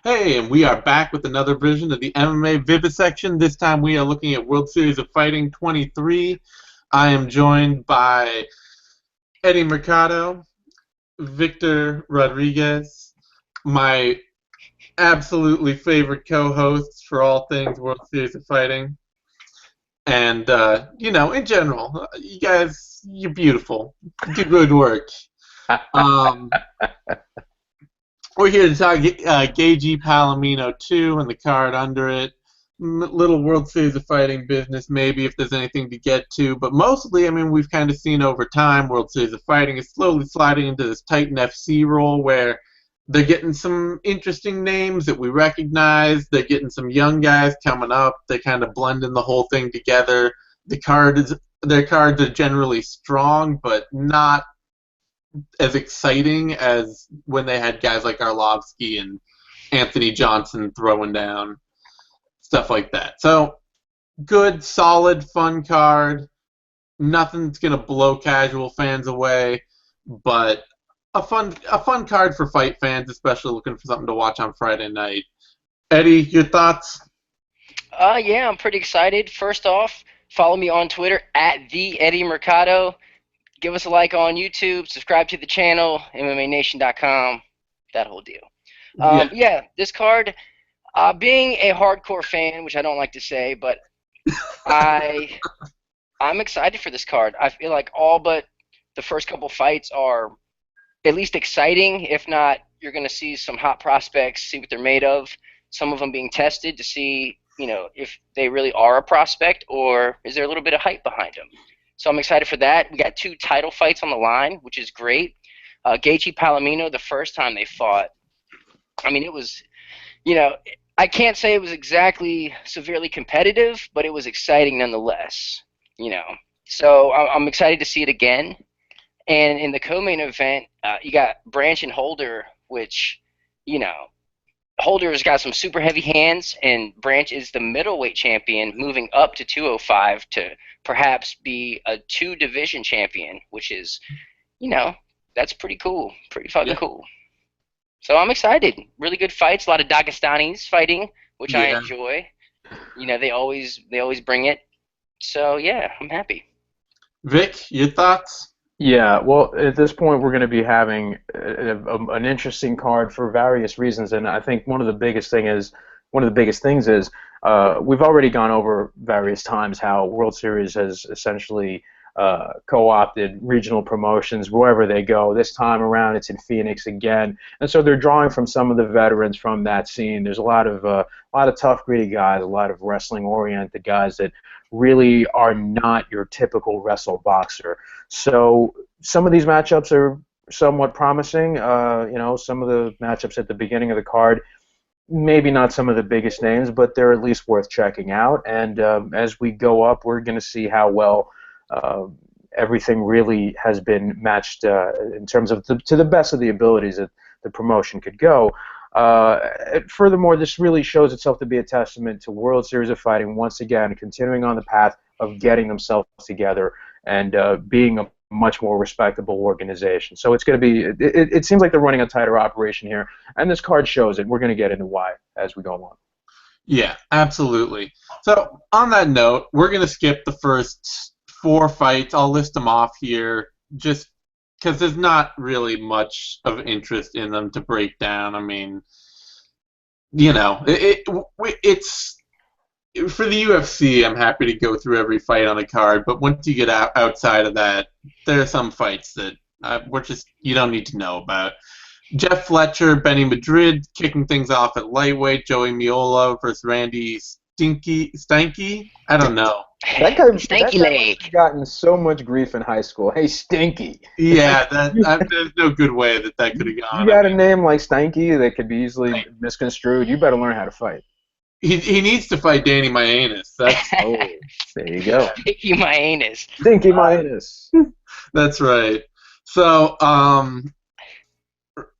Hey, and we are back with another version of the MMA Vivisection. This time we are looking at World Series of Fighting 23. I am joined by Eddie Mercado, Victor Rodriguez, my absolutely favorite co-hosts for all things World Series of Fighting. And, in general, you guys, you're beautiful. You do good work. Um, We're here to talk Gaethje Palomino 2 and the card under it. Little World Series of Fighting business, maybe, if there's anything to get to. But mostly, we've kind of seen over time World Series of Fighting is slowly sliding into this Titan FC role where they're getting some interesting names that we recognize. They're getting some young guys coming up. They're kind of blending the whole thing together. Their cards are generally strong, but not as exciting as when they had guys like Arlovsky and Anthony Johnson throwing down, stuff like that. So, good, solid, fun card. Nothing's gonna blow casual fans away, but a fun card for fight fans, especially looking for something to watch on Friday night. Eddie, your thoughts? Yeah, I'm pretty excited. First off, follow me on Twitter at the Eddie Mercado. Give us a like on YouTube. Subscribe to the channel, MMANation.com. That whole deal. Yeah, Yeah, this card. Being a hardcore fan, which I don't like to say, but I I'm excited for this card. I feel like all but the first couple fights are at least exciting. If not, you're going to see some hot prospects, see what they're made of. Some of them being tested to see, if they really are a prospect or is there a little bit of hype behind them. So I'm excited for that. We got two title fights on the line, which is great. Gaethje Palomino, the first time they fought, it was, you know, I can't say it was exactly severely competitive, but it was exciting nonetheless. You know, so I'm excited to see it again. And in the co-main event, you got Branch and Holder, which, you know, Holder's got some super heavy hands, and Branch is the middleweight champion, moving up to 205 to perhaps be a two-division champion, which is, you know, that's pretty cool, pretty fucking yeah, cool. So I'm excited. Really good fights, a lot of Dagestanis fighting, which I yeah. enjoy. They always bring it. So yeah, I'm happy. Vic, your thoughts? Yeah, well, at this point, we're going to be having an interesting card for various reasons, and I think one of the biggest things is we've already gone over various times how World Series has essentially co-opted regional promotions wherever they go. This time around, it's in Phoenix again, and so they're drawing from some of the veterans from that scene. There's a lot of tough, gritty guys, a lot of wrestling-oriented guys that really are not your typical wrestle boxer. So some of these matchups are somewhat promising. Some of the matchups at the beginning of the card, maybe not some of the biggest names, but they're at least worth checking out. And as we go up, we're going to see how well uh, everything really has been matched in terms of to the best of the abilities that the promotion could go. Furthermore, this really shows itself to be a testament to World Series of Fighting once again, continuing on the path of getting themselves together and being a much more respectable organization. So it's going to be. It seems like they're running a tighter operation here, and this card shows it. We're going to get into why as we go along. Yeah, absolutely. So, on that note, we're going to skip the first four fights. I'll list them off here just because there's not really much of interest in them to break down. It's for the UFC. I'm happy to go through every fight on the card, but once you get outside of that, there are some fights that you don't need to know about. Jeff Fletcher, Benny Madrid kicking things off at lightweight. Joey Miola versus Randy Stanky. I don't know. Stanky That guy must have leg. gotten so much grief in high school. Hey, Stinky. It's like Yeah, there's no good way that could have you gone. got a name like Stanky that could be easily misconstrued. You better learn how to fight. He needs to fight Danny Mayanus. Oh, there you go. Sticky my anus. Stinky minus. That's right. So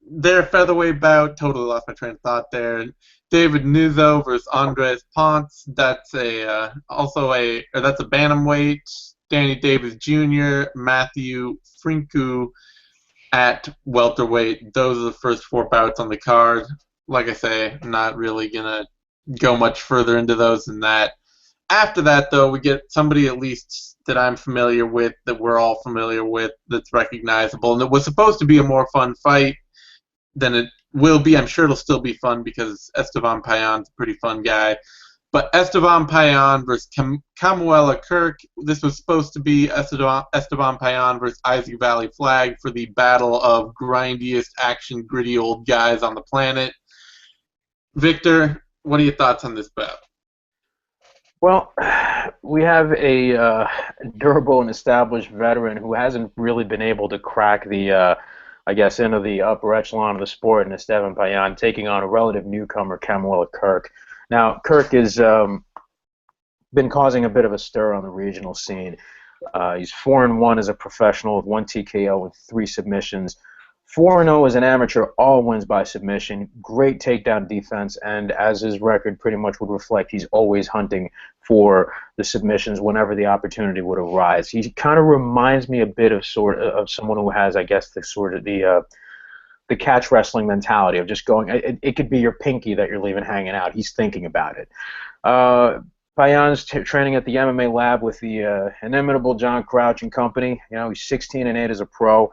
their featherweight bout. Totally lost my train of thought there. David Nuzzo versus Andres Ponce. That's a bantamweight. Danny Davis Jr., Matthew Frinku at welterweight. Those are the first four bouts on the card. like I say, I'm not really gonna go much further into those than that. After that, though, we get somebody at least that I'm familiar with, that we're all familiar with, that's recognizable, and it was supposed to be a more fun fight than it will be. I'm sure it'll still be fun because Esteban Payon's a pretty fun guy. But Esteban Payan versus Camuela Kirk. This was supposed to be Esteban Payan versus Isaac Valley Flag for the battle of grindiest, action, gritty old guys on the planet. Victor, what are your thoughts on this bout? Well, we have a durable and established veteran who hasn't really been able to crack the, I guess, into the upper echelon of the sport, and Esteban Payan taking on a relative newcomer, Camuela Kirk. Now, Kirk has been causing a bit of a stir on the regional scene. He's 4-1 as a professional with 1 TKO and 3 submissions. 4-0 as an amateur, all wins by submission. Great takedown defense, and as his record pretty much would reflect, he's always hunting for the submissions whenever the opportunity would arise. He kind of reminds me a bit of someone who has, I guess, the catch wrestling mentality of just going. It could be your pinky that you're leaving hanging out. He's thinking about it. Payan's training at the MMA lab with the inimitable John Crouch and company. You know, he's 16-8 as a pro.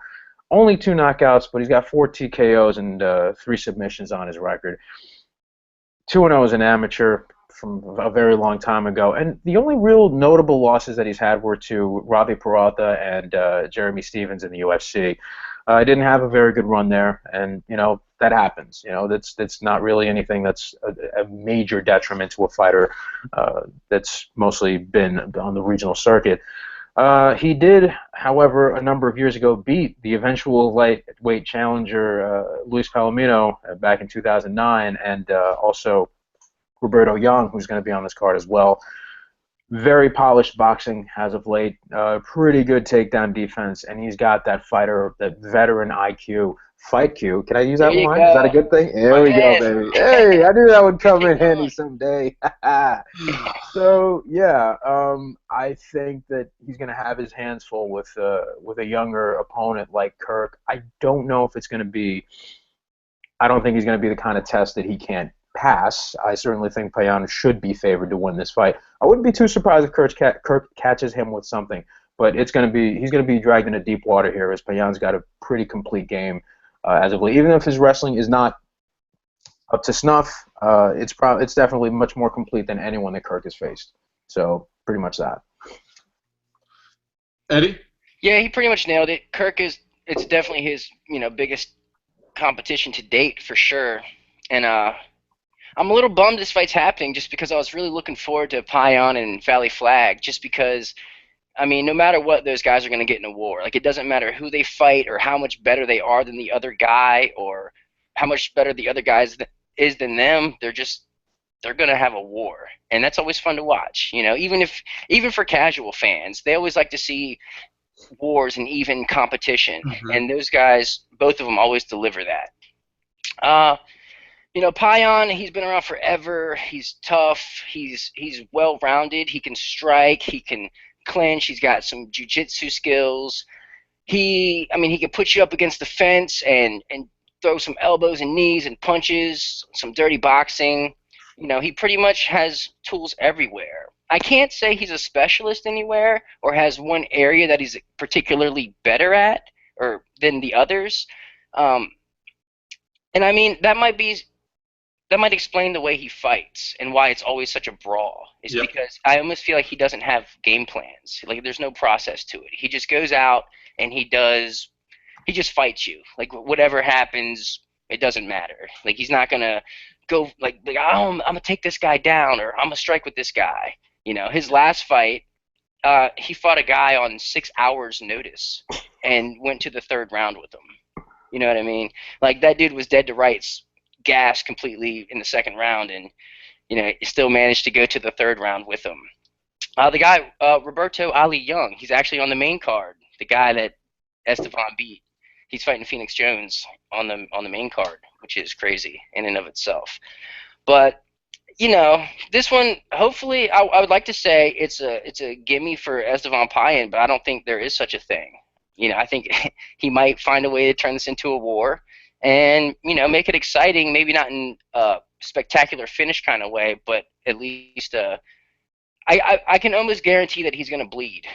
Only 2 knockouts, but he's got 4 TKOs and 3 submissions on his record. 2-0 as an amateur from a very long time ago. And the only real notable losses that he's had were to Robbie Peralta and Jeremy Stevens in the UFC. Didn't have a very good run there, and you know that happens. You know that's not really anything that's a major detriment to a fighter that's mostly been on the regional circuit. He did, however, a number of years ago beat the eventual lightweight challenger Luis Palomino back in 2009, and also Roberto Young, who's going to be on this card as well. Very polished boxing as of late, pretty good takedown defense, and he's got that veteran IQ, fight Q. Can I use that line? Is that a good thing? There we go, baby. Hey, I knew that would come in handy someday. So yeah, I think that he's going to have his hands full with a younger opponent like Kirk. I don't know if it's going to be. I don't think he's going to be the kind of test that he can't pass. I certainly think Payan should be favored to win this fight. I wouldn't be too surprised if Kirk catches him with something, but he's going to be dragged into deep water here, as Payan's got a pretty complete game as of late. Even if his wrestling is not up to snuff, it's definitely much more complete than anyone that Kirk has faced. So pretty much that. Eddie? Yeah, he pretty much nailed it. It's definitely his biggest competition to date for sure, and I'm a little bummed this fight's happening just because I was really looking forward to Payan and Valley Flag, just because, I mean, no matter what, those guys are going to get in a war. Like, it doesn't matter who they fight or how much better they are than the other guy or how much better the other guy is than them. They're going to have a war, and that's always fun to watch. You know, even for casual fans, they always like to see wars and even competition, and those guys, both of them, always deliver that. Payan, he's been around forever. He's tough. He's well-rounded. He can strike. He can clinch. He's got some jiu-jitsu skills. He can put you up against the fence and throw some elbows and knees and punches, some dirty boxing. He pretty much has tools everywhere. I can't say he's a specialist anywhere or has one area that he's particularly better at or than the others. And I mean, that might explain the way he fights and why it's always such a brawl. It's because I almost feel like he doesn't have game plans. Like, there's no process to it. He just goes out and he just fights you. Like, whatever happens, it doesn't matter. Like, he's not going to go like oh, I'm going to take this guy down or I'm going to strike with this guy. His last fight, he fought a guy on 6 hours notice and went to the 3rd round with him. You know what I mean? Like, that dude was dead to rights, gassed completely in the 2nd round, and he still managed to go to the 3rd round with him. The guy Roberto Ali Young, he's actually on the main card. The guy that Esteban beat, he's fighting Phoenix Jones on the main card, which is crazy in and of itself. But this one, hopefully, I would like to say it's a gimme for Esteban Payan, but I don't think there is such a thing. I think he might find a way to turn this into a war. and make it exciting. Maybe not in a spectacular finish kind of way, but at least I can almost guarantee that he's going to bleed.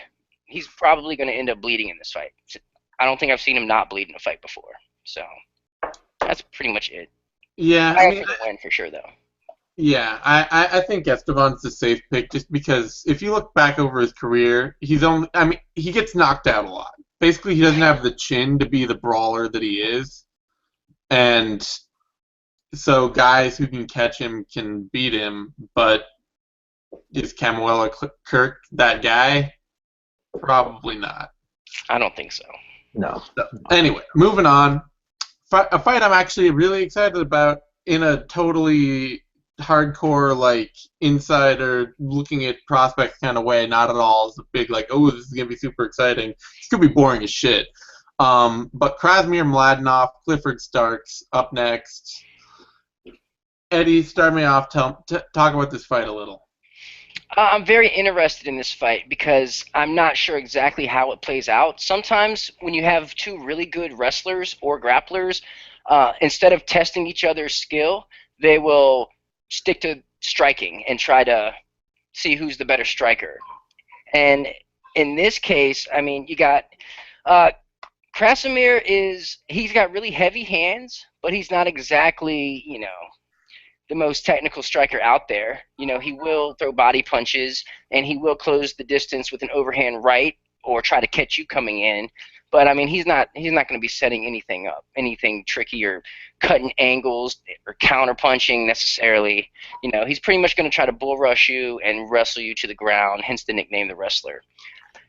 He's probably going to end up bleeding in this fight. I don't think I've seen him not bleed in a fight before. So that's pretty much it. Yeah, I I have mean, for the win for sure, though. yeah, I think Esteban's the safe pick just because if you look back over his career, he gets knocked out a lot. Basically, he doesn't have the chin to be the brawler that he is, and so guys who can catch him can beat him. But is Camuela Kirk that guy? Probably not. I don't think so. No. So, anyway, moving on. A fight I'm actually really excited about in a totally hardcore, like, insider looking at prospects kind of way, not at all. It's a big, like, oh, this is going to be super exciting. It's going to be boring as shit. But Krasmir Mladenov, Clifford Starks up next. Eddie, start me off. Talk about this fight a little. I'm very interested in this fight because I'm not sure exactly how it plays out. Sometimes when you have two really good wrestlers or grapplers, instead of testing each other's skill, they will stick to striking and try to see who's the better striker. And in this case, I mean, you got Krasimir he's got really heavy hands, but he's not exactly, the most technical striker out there. He will throw body punches, and he will close the distance with an overhand right or try to catch you coming in. But I mean, he's not going to be setting anything up, anything tricky or cutting angles or counter punching necessarily. He's pretty much going to try to bull rush you and wrestle you to the ground, hence the nickname the Wrestler.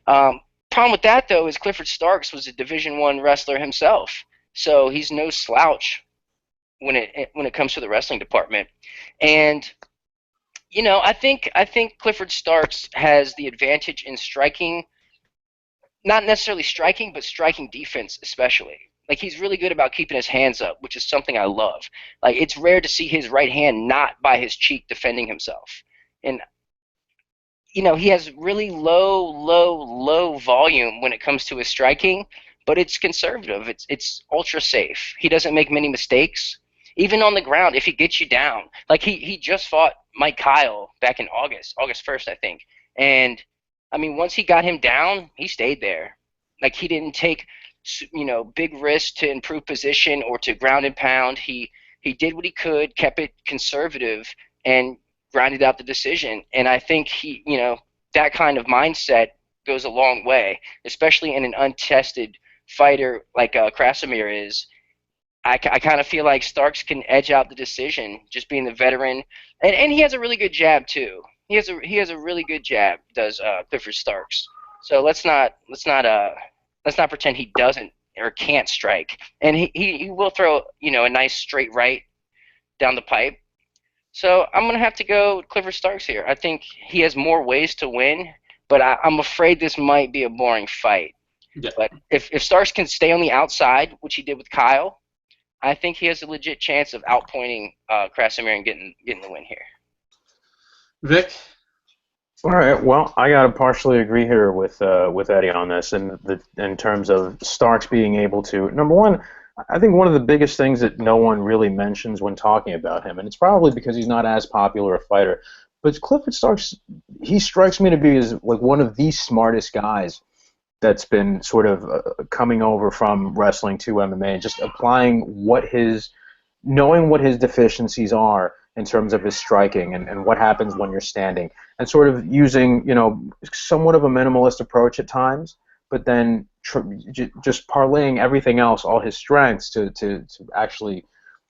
Problem with that though is Clifford Starks was a Division I wrestler himself, so he's no slouch when it comes to the wrestling department. And I think Clifford Starks has the advantage in striking, not necessarily striking, but striking defense especially. Like, he's really good about keeping his hands up, which is something I love. Like, it's rare to see his right hand not by his cheek defending himself. And he has really low volume when it comes to his striking, but it's conservative. It's ultra safe. He doesn't make many mistakes. Even on the ground, if he gets you down. Like, he just fought Mike Kyle back in August 1st, I think. And, I mean, once he got him down, he stayed there. Like, he didn't take, big risks to improve position or to ground and pound. He did what he could, kept it conservative, and grinded out the decision. And I think that kind of mindset goes a long way, especially in an untested fighter like Krasimir is. I kind of feel like Starks can edge out the decision, just being the veteran, and he has a really good jab too. He has a really good jab, does Clifford Starks. So let's not pretend he doesn't or can't strike. And he will throw a nice straight right down the pipe. So I'm gonna have to go Clifford Starks here. I think he has more ways to win, but I'm afraid this might be a boring fight. Yeah. But if Starks can stay on the outside, which he did with Kyle, I think he has a legit chance of outpointing Krasimir and getting the win here. Vic? All right. Well, I gotta partially agree here with Eddie on this, in terms of Starks being able to. Number one, I think one of the biggest things that no one really mentions when talking about him, and it's probably because he's not as popular a fighter, but Clifford Starks, he strikes me to be as like one of the smartest guys that's been sort of coming over from wrestling to MMA and just applying knowing what his deficiencies are in terms of his striking and what happens when you're standing, and sort of using, somewhat of a minimalist approach at times, but then just parlaying everything else, all his strengths, to actually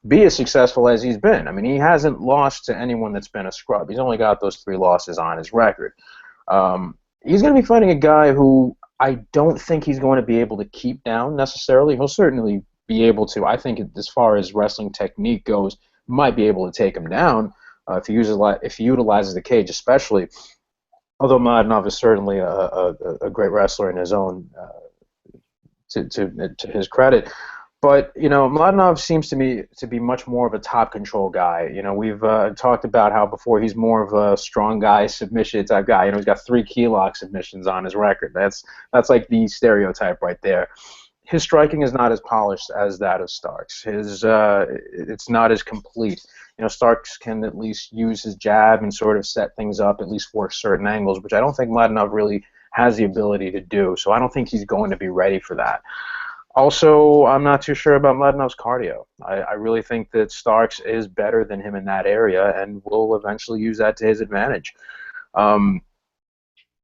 be as successful as he's been. I mean, he hasn't lost to anyone that's been a scrub. He's only got those 3 losses on his record. He's going to be fighting a guy who I don't think he's going to be able to keep down necessarily. He'll certainly be able to. I think as far as wrestling technique goes, might be able to take him down if he utilizes the cage, especially. Although Mladenov is certainly a great wrestler in his own, to his credit. But Mladenov seems to me to be much more of a top control guy. We've talked about how before he's more of a strong guy, submission type guy. He's got 3 key lock submissions on his record. That's like the stereotype right there. his striking is not as polished as that of Starks. It's not as complete. Starks can at least use his jab and sort of set things up, at least for certain angles, which I don't think Mladenov really has the ability to do. So I don't think he's going to be ready for that. Also, I'm not too sure about Mladenov's cardio. I really think that Starks is better than him in that area and will eventually use that to his advantage.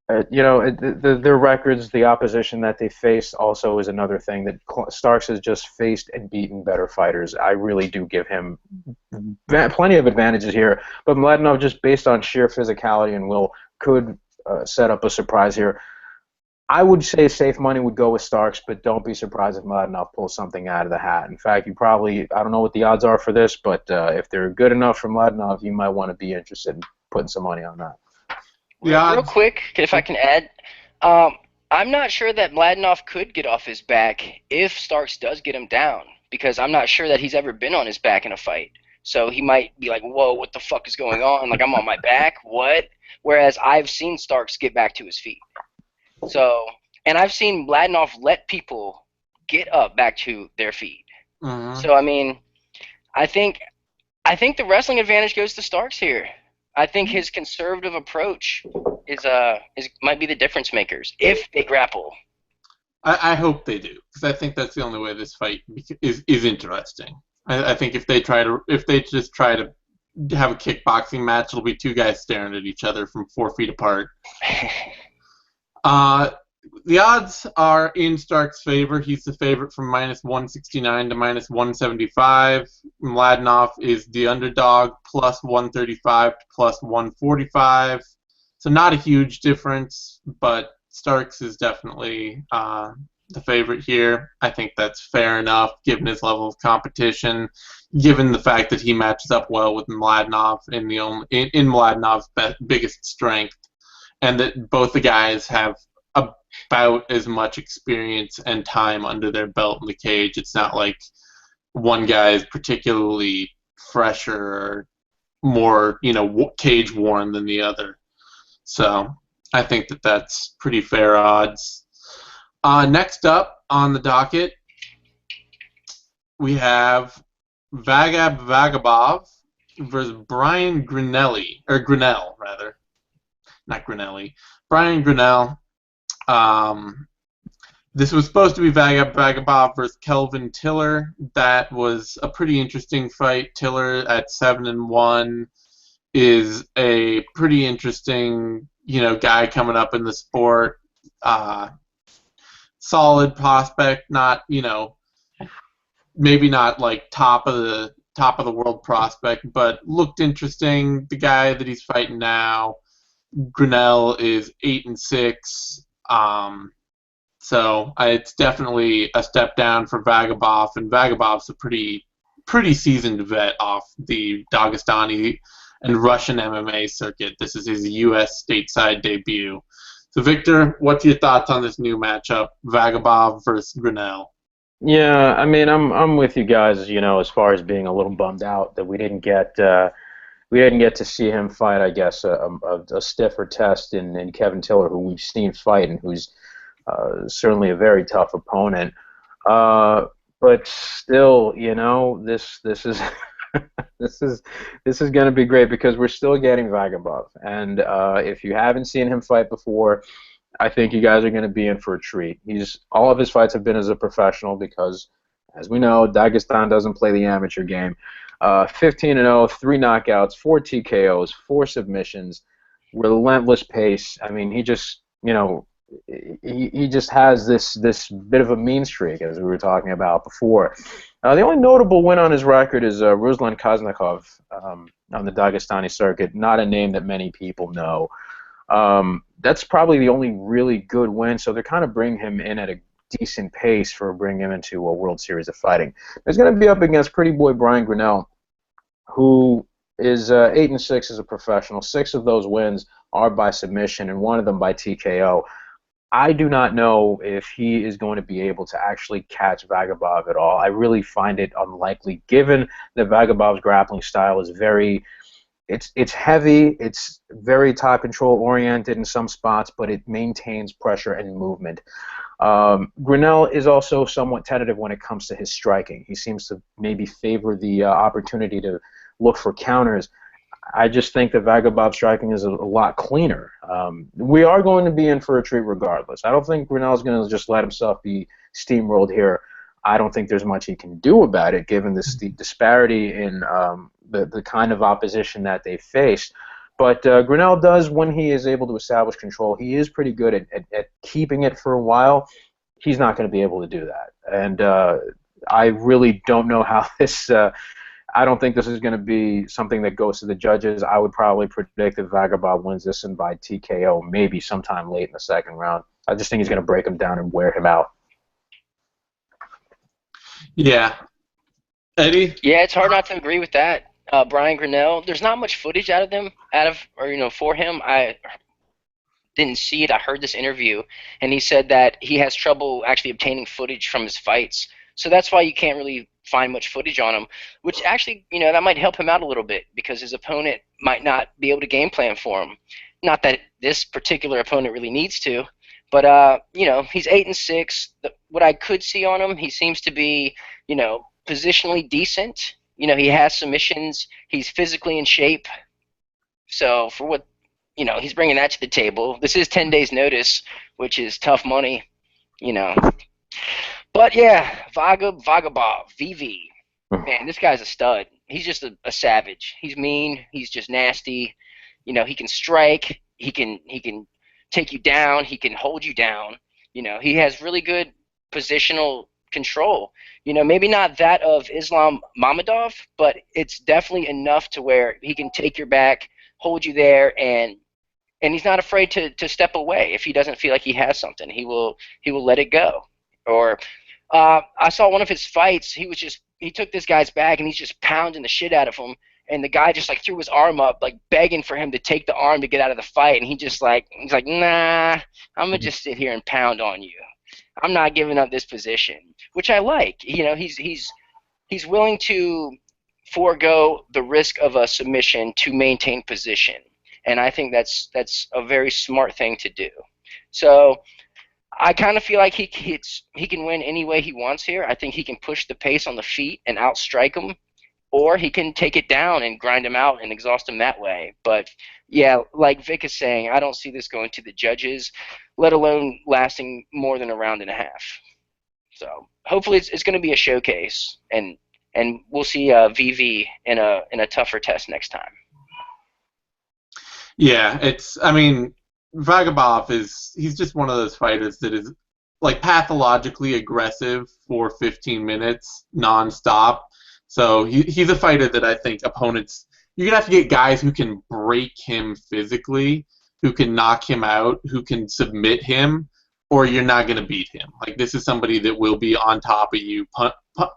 Their records, the opposition that they faced also is another thing that Starks has just faced and beaten better fighters. I really do give him plenty of advantages here, but Mladenov, just based on sheer physicality and will, could set up a surprise here. I would say safe money would go with Starks, but don't be surprised if Mladenov pulls something out of the hat. In fact, I don't know what the odds are for this, but if they're good enough for Mladenov, you might want to be interested in putting some money on that. Real quick, if I can add, I'm not sure that Mladenov could get off his back if Starks does get him down, because I'm not sure that he's ever been on his back in a fight. So he might be like, whoa, what the fuck is going on? Like, I'm on my back? What? Whereas I've seen Starks get back to his feet. So, and I've seen Mladenov let people get up back to their feet. So, I mean, I think the wrestling advantage goes to Starks here. I think his conservative approach might be the difference makers if they grapple. I hope they do, because I think that's the only way this fight is interesting. I think if they just try to have a kickboxing match, it'll be two guys staring at each other from 4 feet apart. The odds are in Stark's favor. He's the favorite from -169 to -175. Mladenov is the underdog, +135 to +145. So not a huge difference, but Starks is definitely the favorite here. I think that's fair enough, given his level of competition, given the fact that he matches up well with Mladenov in Mladenov's biggest strength, and that both the guys have about as much experience and time under their belt in the cage. It's not like one guy is particularly fresher or more, cage worn than the other. So I think that that's pretty fair odds. Next up on the docket, we have Vagabov versus Brian Grinnell, rather. Not Grinelli. Brian Grinnell. This was supposed to be Vagabov versus Kelvin Tiller. That was a pretty interesting fight. Tiller at 7-1 is a pretty interesting, guy coming up in the sport. Solid prospect, not, maybe not like top of the world prospect, but looked interesting. The guy that he's fighting now, Grinnell, is 8-6. So it's definitely a step down for Vagabov, and Vagabov's a pretty seasoned vet off the Dagestani and Russian MMA circuit. This is his U.S. stateside debut. So Victor, what's your thoughts on this new matchup, Vagabov versus Grinnell? Yeah, I mean, I'm with you guys, as far as being a little bummed out that we didn't get to see him fight, I guess, a stiffer test in Kevin Tiller, who we've seen fight and who's certainly a very tough opponent. But still, this is this is going to be great because we're still getting Vagabov, and if you haven't seen him fight before, I think you guys are going to be in for a treat. All of his fights have been as a professional because, as we know, Dagestan doesn't play the amateur game. 15-0, 3 knockouts, 4 TKOs, 4 submissions, relentless pace. I mean, he just has this bit of a mean streak, as we were talking about before. The only notable win on his record is Ruslan Kaznakov on the Dagestani circuit. Not a name that many people know. That's probably the only really good win, so they're kind of bringing him in at a decent pace for bringing him into a World Series of Fighting. He's going to be up against pretty boy Brian Grinnell, who is 8-6 as a professional. 6 of those wins are by submission, and 1 of them by TKO. I do not know if he is going to be able to actually catch Vagabov at all. I really find it unlikely, given that Vagabov's grappling style is it's heavy, it's very top control oriented in some spots, but it maintains pressure and movement. Grinnell is also somewhat tentative when it comes to his striking. He seems to maybe favor the opportunity to look for counters. I just think that Vagabond's striking is a lot cleaner. We are going to be in for a treat regardless. I don't think Grinnell's going to just let himself be steamrolled here. I don't think there's much he can do about it, given this the disparity in the kind of opposition that they faced. But Grinnell does, when he is able to establish control, he is pretty good at keeping it for a while. He's not going to be able to do that. And I really don't know how this I don't think this is going to be something that goes to the judges. I would probably predict that Vagabond wins this and by TKO, maybe sometime late in the second round. I just think he's going to break him down and wear him out. Yeah. Eddie? Yeah, it's hard not to agree with that. Brian Grinnell, there's not much footage for him. I didn't see it. I heard this interview, and he said that he has trouble actually obtaining footage from his fights. So that's why you can't really find much footage on him, which actually, that might help him out a little bit because his opponent might not be able to game plan for him. Not that this particular opponent really needs to, but he's 8-6. What I could see on him, he seems to be, positionally decent. He has submissions. He's physically in shape. So for what, he's bringing that to the table. This is 10 days notice, which is tough money, But yeah, Vagabond, VV. Man, this guy's a stud. He's just a savage. He's mean. He's just nasty. He can strike. He can take you down. He can hold you down. He has really good positional control. Maybe not that of Islam Mamedov, but it's definitely enough to where he can take your back, hold you there, and he's not afraid to step away if he doesn't feel like he has something. He will let it go. Or I saw one of his fights. He took this guy's back and he's just pounding the shit out of him. And the guy just threw his arm up, begging for him to take the arm to get out of the fight. And he's like, nah, I'm gonna just sit here and pound on you. I'm not giving up this position, which I like. He's willing to forego the risk of a submission to maintain position, and I think that's a very smart thing to do. So I kind of feel like he can win any way he wants here. I think he can push the pace on the feet and outstrike him, or he can take it down and grind him out and exhaust him that way. But yeah, like Vic is saying, I don't see this going to the judges, let alone lasting more than a round and a half. So hopefully it's going to be a showcase, and we'll see VV in a tougher test next time. Yeah, Vagabond he's just one of those fighters that is pathologically aggressive for 15 minutes nonstop. So he's a fighter that I think opponents, you're gonna have to get guys who can break him physically, who can knock him out, who can submit him, or you're not gonna beat him. This is somebody that will be on top of you,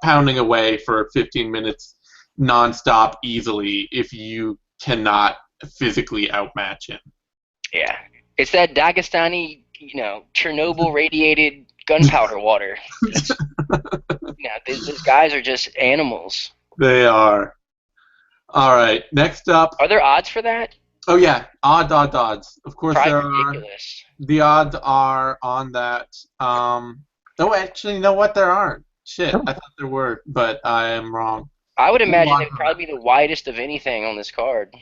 pounding away for 15 minutes nonstop easily if you cannot physically outmatch him. Yeah. It's that Dagestani, Chernobyl radiated gunpowder water. Those guys are just animals. They are. All right, next up. Are there odds for that? Oh yeah, odds. Of course Probably there are. ridiculous. The odds are on that. No, actually, you know what? There aren't. Shit, I thought there were, but I am wrong. I would imagine it'd probably be the widest of anything on this card.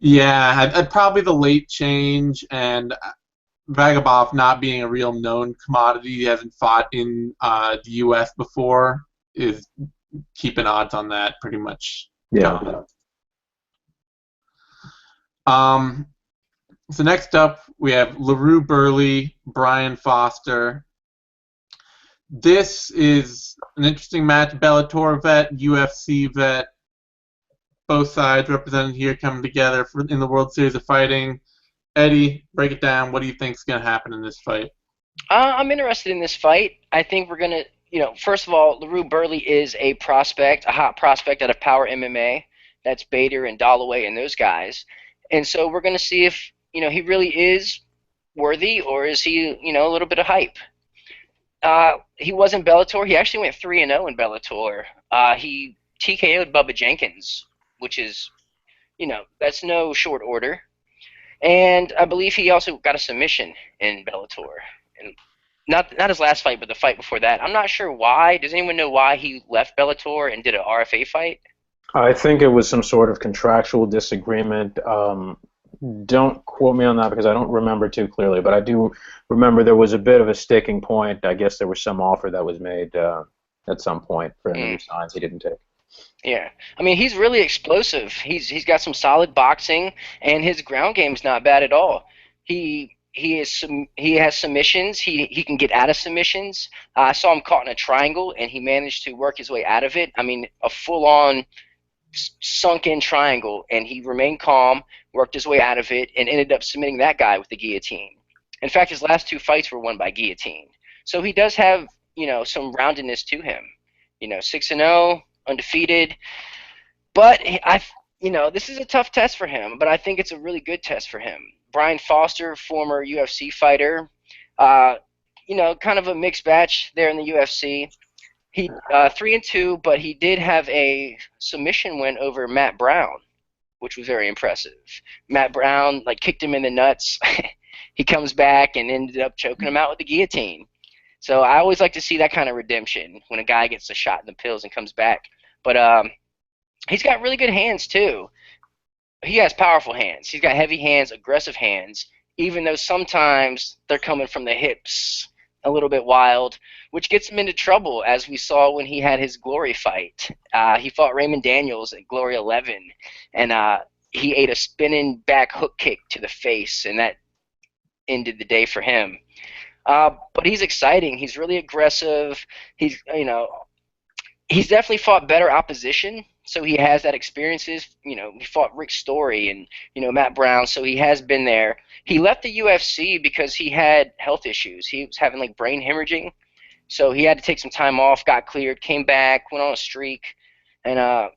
Yeah, I'd probably the late change, and Vagabond not being a real known commodity, he hasn't fought in the U.S. before, is keeping odds on that pretty much. Yeah. So next up, we have LaRue Burley, Brian Foster. This is an interesting match. Bellator vet, UFC vet. Both sides represented here coming together in the World Series of Fighting. Eddie, break it down. What do you think is going to happen in this fight? I'm interested in this fight. I think we're going to, first of all, LaRue Burley is a prospect, a hot prospect out of Power MMA. That's Bader and Dalloway and those guys. And so we're going to see if, he really is worthy, or is he, a little bit of hype. He was in Bellator. He actually went 3-0 in Bellator. He TKO'd Bubba Jenkins, which is, that's no short order. And I believe he also got a submission in Bellator. And not his last fight, but the fight before that. I'm not sure why. Does anyone know why he left Bellator and did an RFA fight? I think it was some sort of contractual disagreement. Don't quote me on that because I don't remember too clearly, but I do remember there was a bit of a sticking point. I guess there was some offer that was made at some point for him to resign. He didn't take. Yeah, I mean he's really explosive. He's got some solid boxing, and his ground game's not bad at all. He has submissions. He can get out of submissions. I saw him caught in a triangle, and he managed to work his way out of it. I mean, a full-on sunk-in triangle, and he remained calm, worked his way out of it, and ended up submitting that guy with the guillotine. In fact, his last 2 fights were won by guillotine. So he does have, some roundedness to him. 6-0, undefeated. But this is a tough test for him, but I think it's a really good test for him. Brian Foster, former UFC fighter, kind of a mixed batch there in the UFC. He 3-2, but he did have a submission win over Matt Brown, which was very impressive. Matt Brown kicked him in the nuts. He comes back and ended up choking him out with the guillotine. So I always like to see that kind of redemption when a guy gets a shot in the pills and comes back. But he's got really good hands too. He has powerful hands. He's got heavy hands, aggressive hands, even though sometimes they're coming from the hips a little bit wild, which gets him into trouble, as we saw when he had his Glory fight. He fought Raymond Daniels at Glory 11, and he ate a spinning back hook kick to the face, and that ended the day for him. But he's exciting. He's really aggressive. He's definitely fought better opposition, so he has that experiences. He fought Rick Story and Matt Brown, so he has been there. He left the UFC because he had health issues. He was having brain hemorrhaging, so he had to take some time off. Got cleared, came back, went on a streak, and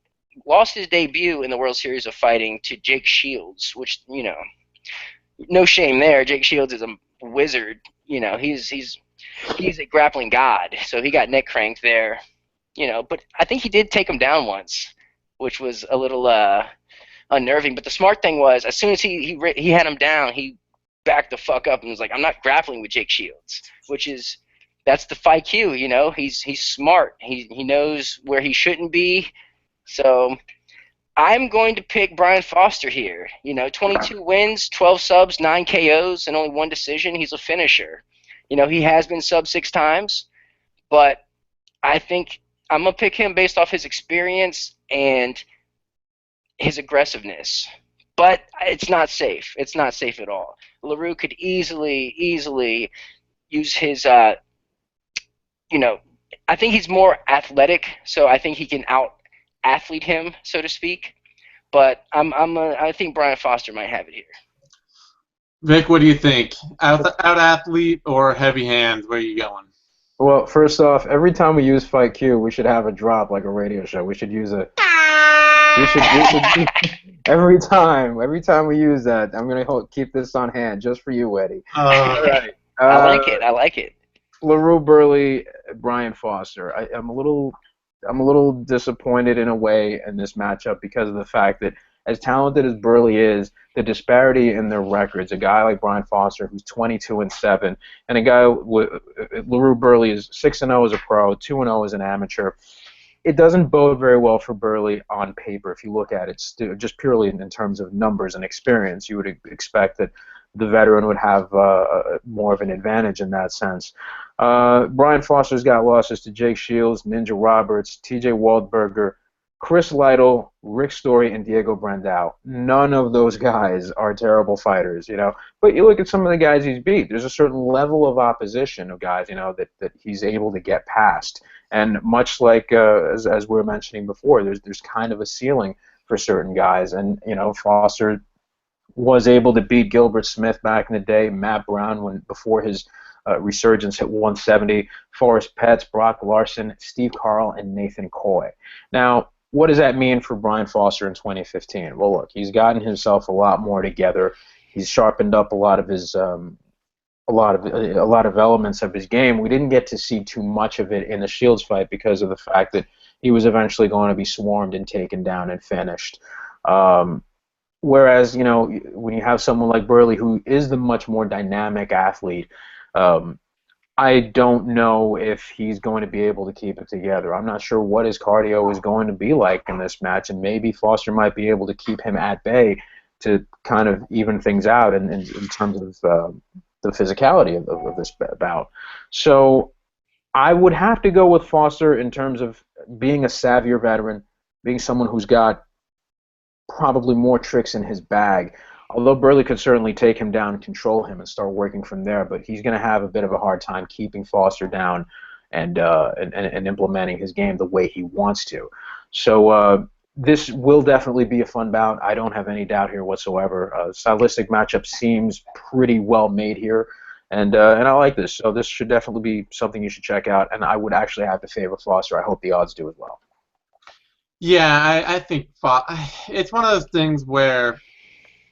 lost his debut in the World Series of Fighting to Jake Shields, which no shame there. Jake Shields is a wizard. He's a grappling god, so he got neck cranked there. But I think he did take him down once, which was a little unnerving. But the smart thing was, as soon as he had him down, he backed the fuck up and was like, "I'm not grappling with Jake Shields," that's the fight cue. He's smart. He knows where he shouldn't be. So I'm going to pick Brian Foster here. 22 wins, 12 subs, 9 KOs, and only 1 decision. He's a finisher. He has been sub 6 times, but I think I'm going to pick him based off his experience and his aggressiveness. But it's not safe. It's not safe at all. LaRue could easily use his, I think he's more athletic, so I think he can out-athlete him, so to speak. But I think Brian Foster might have it here. Vic, what do you think? Out-athlete or heavy hands? Where are you going? Well, first off, every time we use Fight Q, we should have a drop like a radio show. We should use a. We should every time we use that. I'm gonna keep this on hand just for you, Eddie. All right. I like it. LaRue Burley, Brian Foster. I'm a little disappointed in a way in this matchup because of the fact that, as talented as Burley is, the disparity in their records. A guy like Brian Foster, who's 22-7, and a guy LaRue Burley is 6-0 as a pro, 2-0 as an amateur. It doesn't bode very well for Burley on paper. If you look at it, just purely in terms of numbers and experience, you would expect that the veteran would have more of an advantage in that sense. Brian Foster's got losses to Jake Shields, Ninja Roberts, T.J. Waldberger, Chris Lytle, Rick Story, and Diego Brandao. None of those guys are terrible fighters, But you look at some of the guys he's beat. There's a certain level of opposition of guys, that he's able to get past. And much like as we were mentioning before, there's kind of a ceiling for certain guys. And Foster was able to beat Gilbert Smith back in the day, Matt Brown before his resurgence hit 170, Forrest Petz, Brock Larson, Steve Carl, and Nathan Coy. Now, what does that mean for Brian Foster in 2015? Well, look, he's gotten himself a lot more together. He's sharpened up a lot of his a lot of elements of his game. We didn't get to see too much of it in the Shields fight because of the fact that he was eventually going to be swarmed and taken down and finished. Whereas, when you have someone like Burley, who is the much more dynamic athlete, I don't know if he's going to be able to keep it together. I'm not sure what his cardio is going to be like in this match, and maybe Foster might be able to keep him at bay to kind of even things out in terms of the physicality of this bout. So I would have to go with Foster in terms of being a savvier veteran, being someone who's got probably more tricks in his bag. Although Burley could certainly take him down and control him and start working from there, but he's going to have a bit of a hard time keeping Foster down and implementing his game the way he wants to. So this will definitely be a fun bout. I don't have any doubt here whatsoever. Stylistic matchup seems pretty well made here, and I like this. So this should definitely be something you should check out, and I would actually have to favor Foster. I hope the odds do as well. Yeah, I think it's one of those things where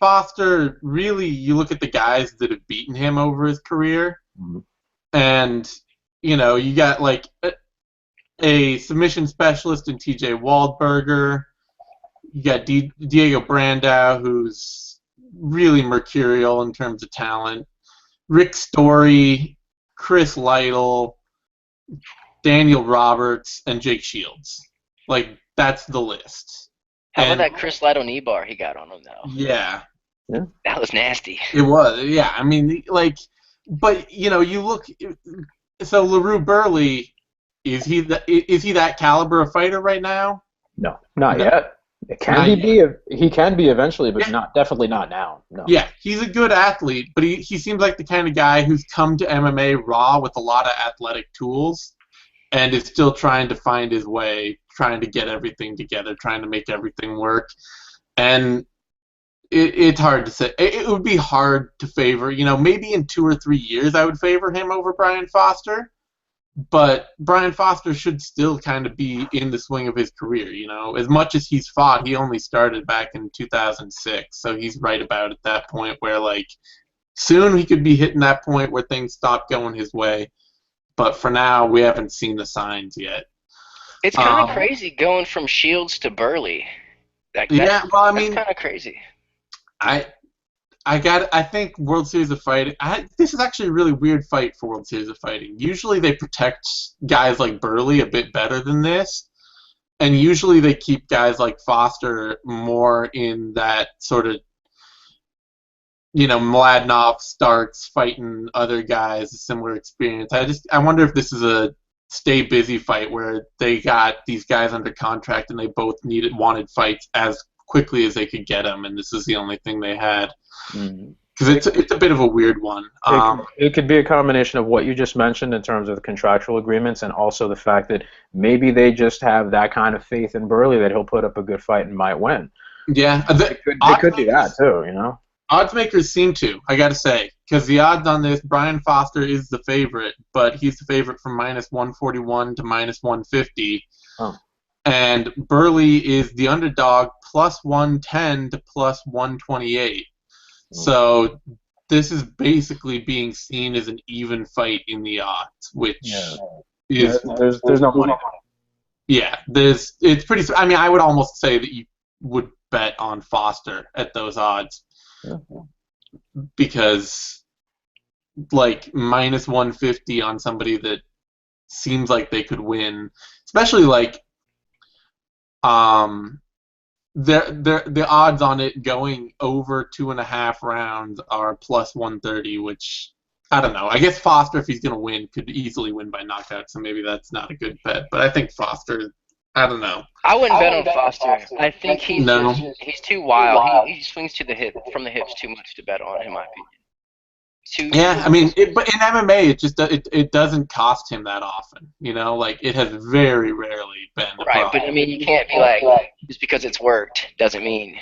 Foster, really, you look at the guys that have beaten him over his career, and, you know, you got, like, a submission specialist in TJ Waldberger. You got Diego Brandao, who's really mercurial in terms of talent. Rick Story, Chris Lytle, Daniel Roberts, and Jake Shields. Like, that's the list. How about that Chris Lytle knee bar he got on him, though? Yeah. That was nasty. It was, yeah. I mean, like, but, you know, you look, so LaRue Burley, is he that caliber of fighter right now? No, not yet. It can he can be eventually, but definitely not now. No. Yeah, he's a good athlete, but he seems like the kind of guy who's come to MMA raw with a lot of athletic tools and is still trying to find his way, trying to get everything together, trying to make everything work. And it's hard to say. It would be hard to favor, you know, maybe in 2 or 3 years I would favor him over Brian Foster, but Brian Foster should still kind of be in the swing of his career, you know. As much as he's fought, he only started back in 2006, so he's right about at that point where, like, soon he could be hitting that point where things stop going his way, but for now we haven't seen the signs yet. It's kind of crazy going from Shields to Burley. That's kind of crazy. I think World Series of Fighting, this is actually a really weird fight for World Series of Fighting. Usually they protect guys like Burley a bit better than this, and usually they keep guys like Foster more in that sort of, you know, Mladenoff starts fighting other guys, a similar experience. I wonder if this is a stay busy fight where they got these guys under contract and they both wanted fights as quickly as they could get them, and this is the only thing they had. Because it's a bit of a weird one. It could be a combination of what you just mentioned in terms of the contractual agreements, and also the fact that maybe they just have that kind of faith in Burley that he'll put up a good fight and might win. Yeah, they could do that too, you know. Odds makers seem to, I gotta say, because the odds on this, Brian Foster is the favorite, but he's the favorite from -141 to -150. Oh. And Burley is the underdog +110 to +128. So this is basically being seen as an even fight in the odds, which is there's no money. Yeah, it's pretty. I mean, I would almost say that you would bet on Foster at those odds, because like -150 on somebody that seems like they could win, especially like the odds on it going over 2.5 rounds are +130, which I don't know. I guess Foster, if he's gonna win, could easily win by knockout. So maybe that's not a good bet. But I think Foster. I don't know. I wouldn't bet on Foster. I think he's too wild. He swings to the hip from the hips too much to bet on, in my opinion. I mean, but in MMA, it doesn't cost him that often. You know, like it has very rarely been. Right, but I mean, you can't be like just because it's worked doesn't mean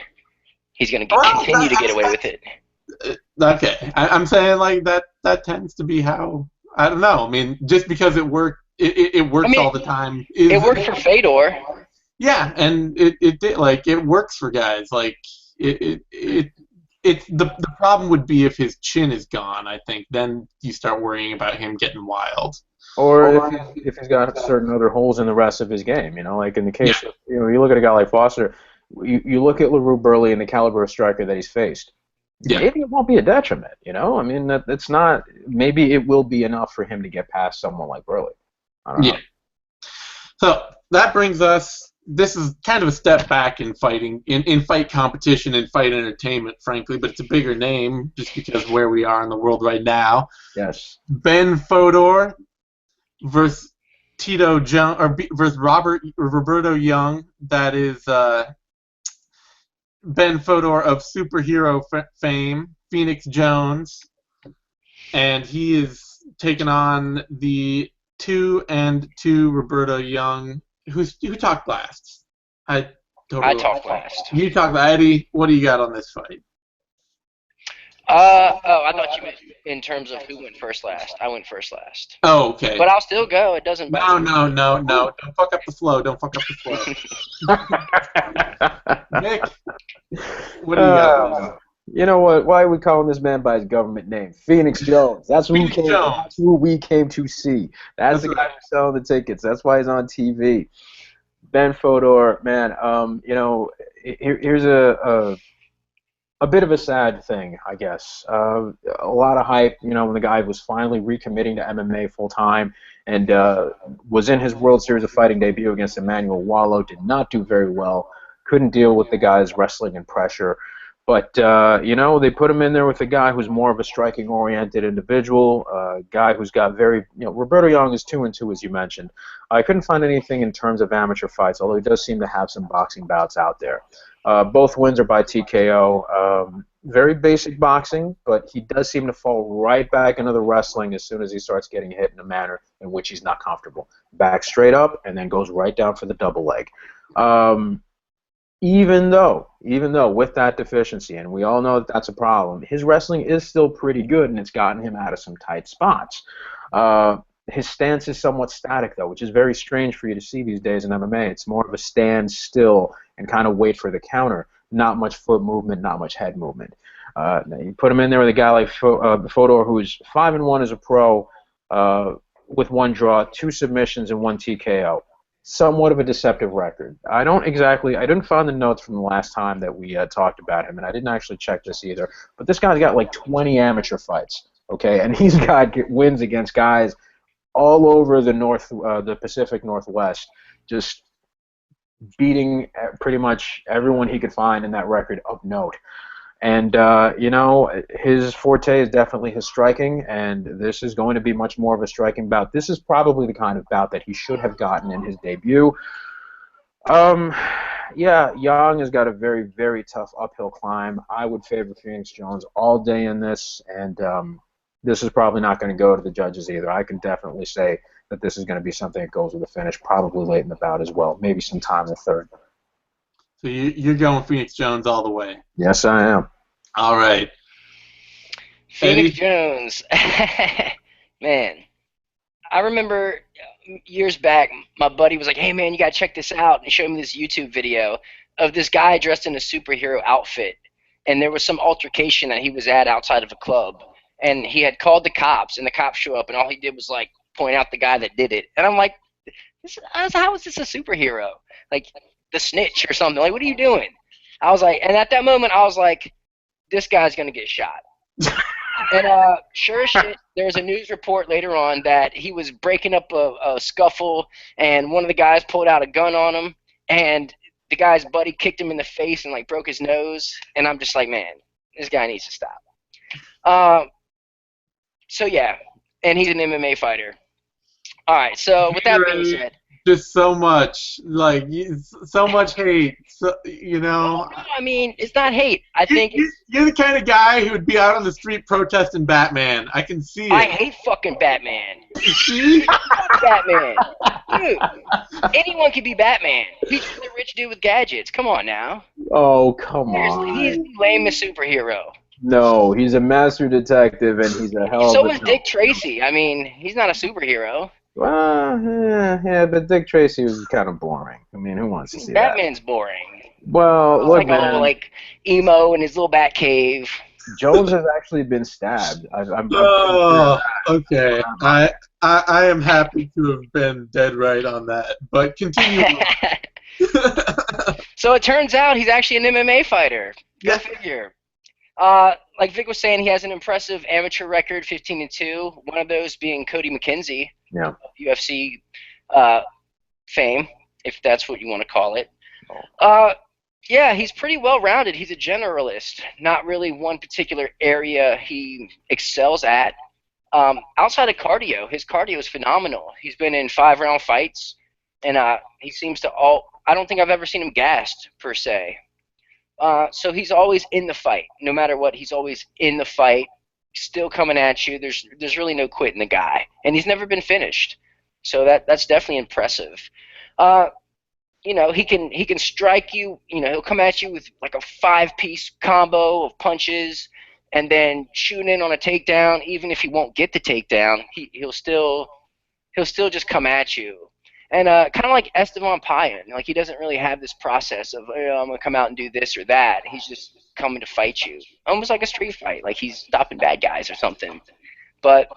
he's going to continue to get away with it. Okay, I'm saying like that tends to be how. I don't know. I mean, just because it worked. It works all the time. It worked for Fedor. Yeah, and it did. Like it works for guys. Like the problem would be if his chin is gone. I think then you start worrying about him getting wild. Or if he's got certain other holes in the rest of his game. You know, like in the case of, you know, you look at a guy like Foster. You look at LaRue Burley and the caliber of striker that he's faced. Yeah. maybe it won't be a detriment. I mean, it's not. Maybe it will be enough for him to get past someone like Burley. I don't know. So that brings us. This is kind of a step back in fighting, in fight competition and fight entertainment, frankly, but it's a bigger name just because where we are in the world right now. Yes. Ben Fodor versus Tito Jung, or versus Roberto Young. That is Ben Fodor of superhero fame, Phoenix Jones, and he is taking on the 2-2 Roberto Young. Who talked last? I talked last. You talked, Eddie. What do you got on this fight? I thought you meant in terms of who went first last. I went first last. Oh, okay. But I'll still go. It doesn't matter. No. Don't fuck up the flow. Don't fuck up the flow. Nick, what do you got? You know what? Why are we calling this man by his government name? Phoenix Jones. That's who we came to see. That's the guy who's selling the tickets. That's why he's on TV. Ben Fodor, man. Here's a bit of a sad thing, I guess. A lot of hype, when the guy was finally recommitting to MMA full time and was in his World Series of Fighting debut against Emmanuel Wallo. Did not do very well. Couldn't deal with the guy's wrestling and pressure. But, they put him in there with a guy who's more of a striking-oriented individual, a guy who's got Roberto Young is 2-2, as you mentioned. I couldn't find anything in terms of amateur fights, although he does seem to have some boxing bouts out there. Both wins are by TKO. Very basic boxing, but he does seem to fall right back into the wrestling as soon as he starts getting hit in a manner in which he's not comfortable. Back straight up, and then goes right down for the double leg. Even though with that deficiency, and we all know that that's a problem, his wrestling is still pretty good, and it's gotten him out of some tight spots. His stance is somewhat static, though, which is very strange for you to see these days in MMA. It's more of a stand still and kind of wait for the counter. Not much foot movement, not much head movement. You put him in there with a guy like Fodor, who's 5-1 as a pro, with 1 draw, 2 submissions, and 1 TKO. Somewhat of a deceptive record. I didn't find the notes from the last time that we talked about him, and I didn't actually check this either. But this guy's got like 20 amateur fights, okay, and he's got wins against guys all over the Pacific Northwest, just beating pretty much everyone he could find in that record of note. And, his forte is definitely his striking, and this is going to be much more of a striking bout. This is probably the kind of bout that he should have gotten in his debut. Young has got a very, very tough uphill climb. I would favor Phoenix Jones all day in this, and this is probably not going to go to the judges either. I can definitely say that this is going to be something that goes with a finish, probably late in the bout as well, maybe sometime in the third. So you're going Phoenix Jones all the way. Yes, I am. All right. Phoenix Jones. Man, I remember years back, my buddy was like, hey, man, you got to check this out. And he showed me this YouTube video of this guy dressed in a superhero outfit. And there was some altercation that he was at outside of a club. And he had called the cops, and the cops show up, and all he did was, like, point out the guy that did it. And I'm like, how is this a superhero? Like, the snitch or something. Like, what are you doing? I was like, and at that moment, I was like, this guy's going to get shot. And sure as shit, there was a news report later on that he was breaking up a scuffle, and one of the guys pulled out a gun on him, and the guy's buddy kicked him in the face and, like, broke his nose. And I'm just like, man, this guy needs to stop. So, yeah, and he's an MMA fighter. All right, so with that being said, just so much hate. So, No, I mean, it's not hate. I think you're the kind of guy who would be out on the street protesting Batman. I can see it. I hate fucking Batman. See? Fuck Batman. Dude, anyone can be Batman. He's just a rich dude with gadgets. Come on now. Oh, come on. He's the lamest superhero. No, he's a master detective, and he's a hell of a... So is Dick Tracy. I mean, he's not a superhero. Well, yeah, but Dick Tracy was kind of boring. I mean, who wants to see that? Batman's boring. Well, look, like a little, like, emo in his little bat cave. Jones has actually been stabbed. Okay. I am happy to have been dead right on that. But continue. So it turns out he's actually an MMA fighter. Go figure. Like Vic was saying, he has an impressive amateur record, 15-2. One of those being Cody McKenzie, Yeah. UFC fame, if that's what you want to call it. Yeah, he's pretty well-rounded. He's a generalist, not really one particular area he excels at. Outside of cardio, his cardio is phenomenal. He's been in 5-round fights, and he seems to I don't think I've ever seen him gassed, per se. So he's always in the fight. No matter what, he's always in the fight, still coming at you. There's really no quitting the guy, and he's never been finished. So that's definitely impressive. He can strike you. He'll come at you with like a 5-piece combo of punches, and then shoot in on a takedown. Even if he won't get the takedown, he'll still just come at you. And kind of like Esteban Payan, like he doesn't really have this process of I'm gonna come out and do this or that. He's just coming to fight you, almost like a street fight, like he's stopping bad guys or something. But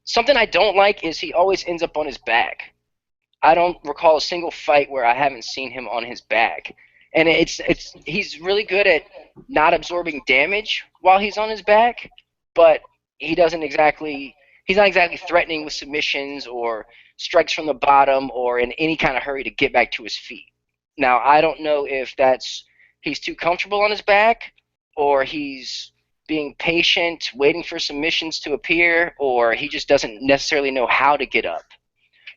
something I don't like is he always ends up on his back. I don't recall a single fight where I haven't seen him on his back. And he's really good at not absorbing damage while he's on his back, but he's not exactly threatening with submissions or strikes from the bottom or in any kind of hurry to get back to his feet. Now, I don't know if he's too comfortable on his back, or he's being patient, waiting for submissions to appear, or he just doesn't necessarily know how to get up.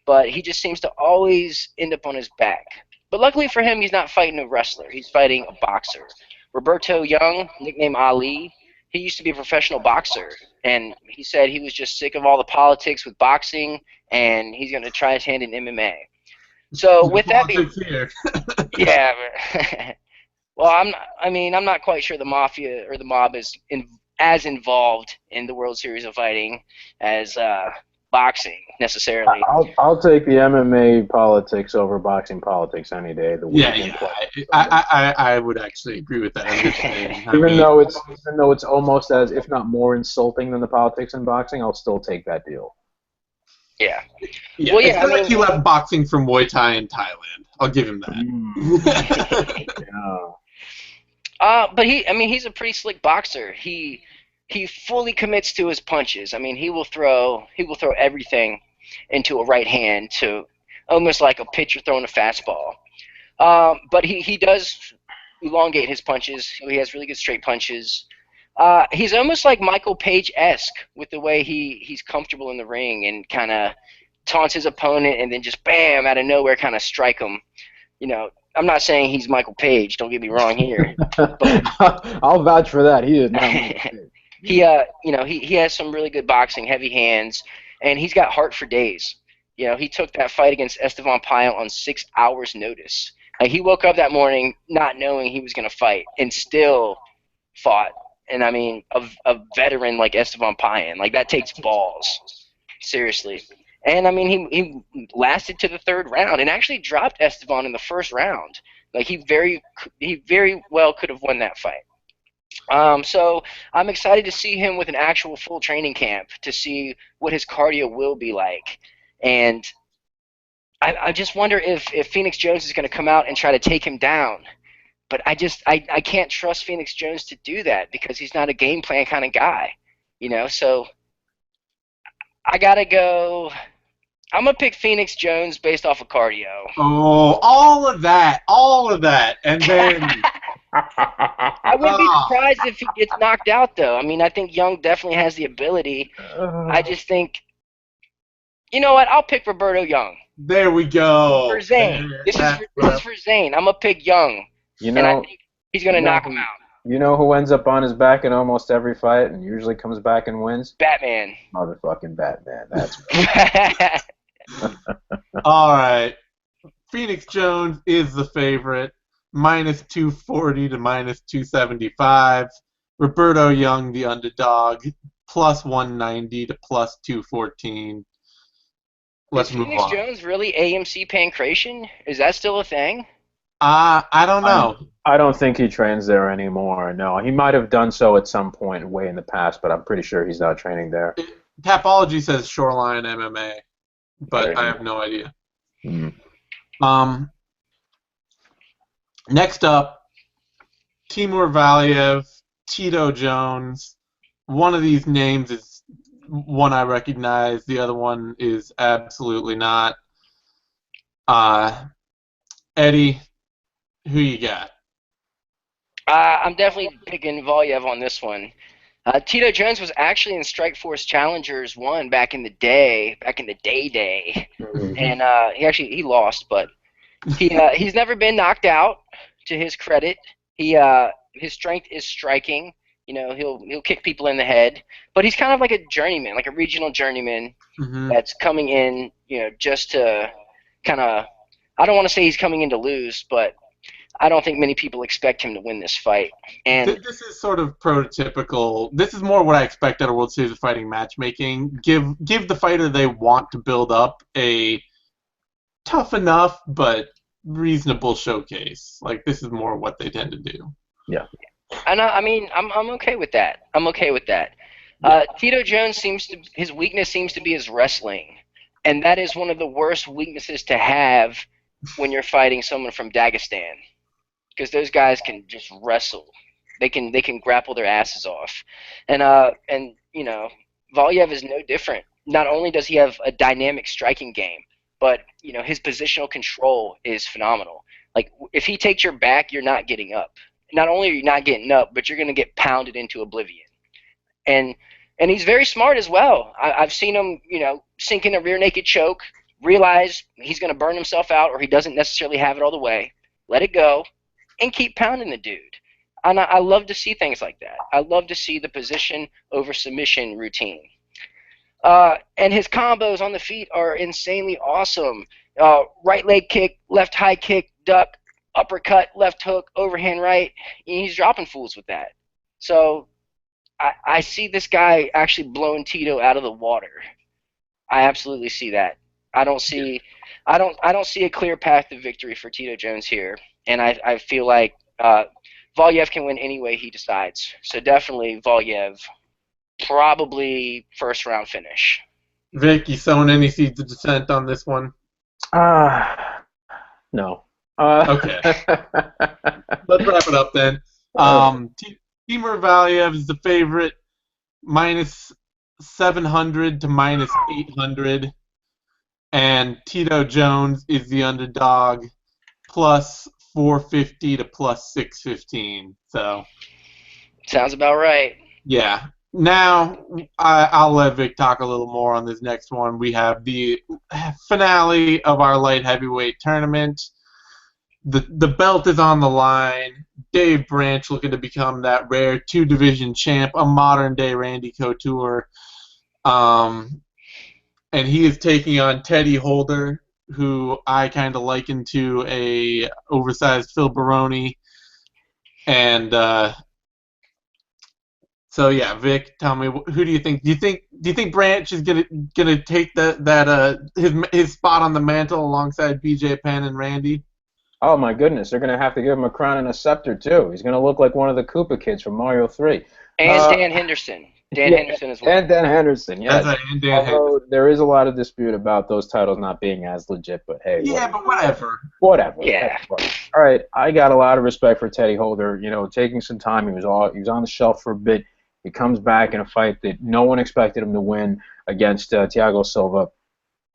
But he just seems to always end up on his back. But luckily for him, he's not fighting a wrestler. He's fighting a boxer. Roberto Young, nicknamed Ali, he used to be a professional boxer. And he said he was just sick of all the politics with boxing, and he's going to try his hand in MMA. So with that being, yeah. Well, I'm not quite sure the mafia or the mob is as involved in the World Series of Fighting as boxing necessarily. I'll take the MMA politics over boxing politics any day. I would actually agree with that. I'm just saying, even though it's almost as if not more insulting than the politics in boxing, I'll still take that deal. Yeah. Well, yeah. It's like he left boxing from Muay Thai in Thailand. I'll give him that. Yeah. But he's a pretty slick boxer. He fully commits to his punches. I mean, he will throw everything into a right hand, to almost like a pitcher throwing a fastball. But he does elongate his punches. He has really good straight punches. He's almost like Michael Page-esque with the way he's comfortable in the ring and kind of taunts his opponent and then just bam, out of nowhere kind of strike him. I'm not saying he's Michael Page. Don't get me wrong here. But I'll vouch for that. He is not Michael Page. He has some really good boxing, heavy hands, and he's got heart for days. He took that fight against Esteban Payan on 6 hours' notice. Like, he woke up that morning not knowing he was going to fight and still fought. And, I mean, a veteran like Esteban Payan, like, that takes balls. Seriously. And, I mean, he lasted to the 3rd round and actually dropped Esteban in the 1st round. Like, he very well could have won that fight. So I'm excited to see him with an actual full training camp to see what his cardio will be like. And I just wonder if Phoenix Jones is going to come out and try to take him down. But I can't trust Phoenix Jones to do that because he's not a game plan kind of guy. So I got to go. I'm going to pick Phoenix Jones based off of cardio. Oh, all of that. And then... I wouldn't be surprised if he gets knocked out, though. I mean, I think Young definitely has the ability. I just think, you know what? I'll pick Roberto Young. There we go. For Zane. This is for Zane. I'm going to pick Young. And I think he's going to knock him out. You know who ends up on his back in almost every fight and usually comes back and wins? Batman. Motherfucking Batman. That's right. All right. Phoenix Jones is the favorite. -240 to -275. Roberto Young, the underdog, +190 to +214. Let's move on. Is Phoenix Jones really AMC pancreation? Is that still a thing? I don't know. I don't think he trains there anymore. No, he might have done so at some point way in the past, but I'm pretty sure he's not training there. Tapology says Shoreline MMA, but I have no idea. Next up, Timur Valiev Tito Jones. One of these names is one I recognize. The other one is absolutely not. Eddie, who you got? I'm definitely picking Volyev on this one. Tito Jones was actually in Strikeforce Challengers 1 back in the day, and he lost, but he's never been knocked out. To his credit, his strength is striking. You know, he'll kick people in the head, but he's kind of like a journeyman, like a regional journeyman that's coming in, you know, just to kind of. I don't want to say he's coming in to lose, but I don't think many people expect him to win this fight. And this is sort of prototypical. This is more what I expect out of World Series of Fighting matchmaking. Give the fighter they want to build up a tough enough but reasonable showcase. Like, this is more what they tend to do. Yeah. And I mean, I'm okay with that. Tito Jones his weakness seems to be his wrestling, and that is one of the worst weaknesses to have when you're fighting someone from Dagestan, because those guys can just wrestle. They can grapple their asses off, and you know, Volyev is no different. Not only does he have a dynamic striking game, but you know, his positional control is phenomenal. Like, if he takes your back, you're not getting up. Not only are you not getting up, but you're going to get pounded into oblivion. And he's very smart as well. I've seen him, you know, sink in a rear naked choke, realize he's going to burn himself out, or he doesn't necessarily have it all the way, let it go, and keep pounding the dude. And I love to see things like that. I love to see the position over submission routine. And his combos on the feet are insanely awesome. Right leg kick, left high kick, duck, uppercut, left hook, overhand right. And he's dropping fools with that. So I see this guy actually blowing Tito out of the water. I absolutely see that. I don't see a clear path to victory for Tito Jones here, and I feel like Volyev can win any way he decides. So definitely Volyev, probably first round finish. Vic, you sowing any seeds of dissent on this one? No. Okay. Let's wrap it up then. Timur Valiev is the favorite, minus 700 to minus 800. And Tito Jones is the underdog, plus 450 to plus 615. So sounds about right. Yeah. Now, I'll let Vic talk a little more on this next one. We have the finale of our light heavyweight tournament. The belt is on the line. Dave Branch looking to become that rare two-division champ, a modern-day Randy Couture. And he is taking on Teddy Holder, who I kind of liken to a oversized Phil Baroni. And so yeah, Vic, tell me, who do you think? Do you think Branch is gonna take his spot on the mantle alongside BJ Penn and Randy? Oh my goodness, they're gonna have to give him a crown and a scepter too. He's gonna look like one of the Koopa kids from Mario 3. And Dan Henderson. Henderson as well. And Dan Henderson, yes. That's right, and Dan Henderson. There is a lot of dispute about those titles not being as legit, but hey. Yeah, but whatever. Whatever. Yeah. All right, I got a lot of respect for Teddy Holder. You know, taking some time. He was on the shelf for a bit. He comes back in a fight that no one expected him to win against Thiago Silva.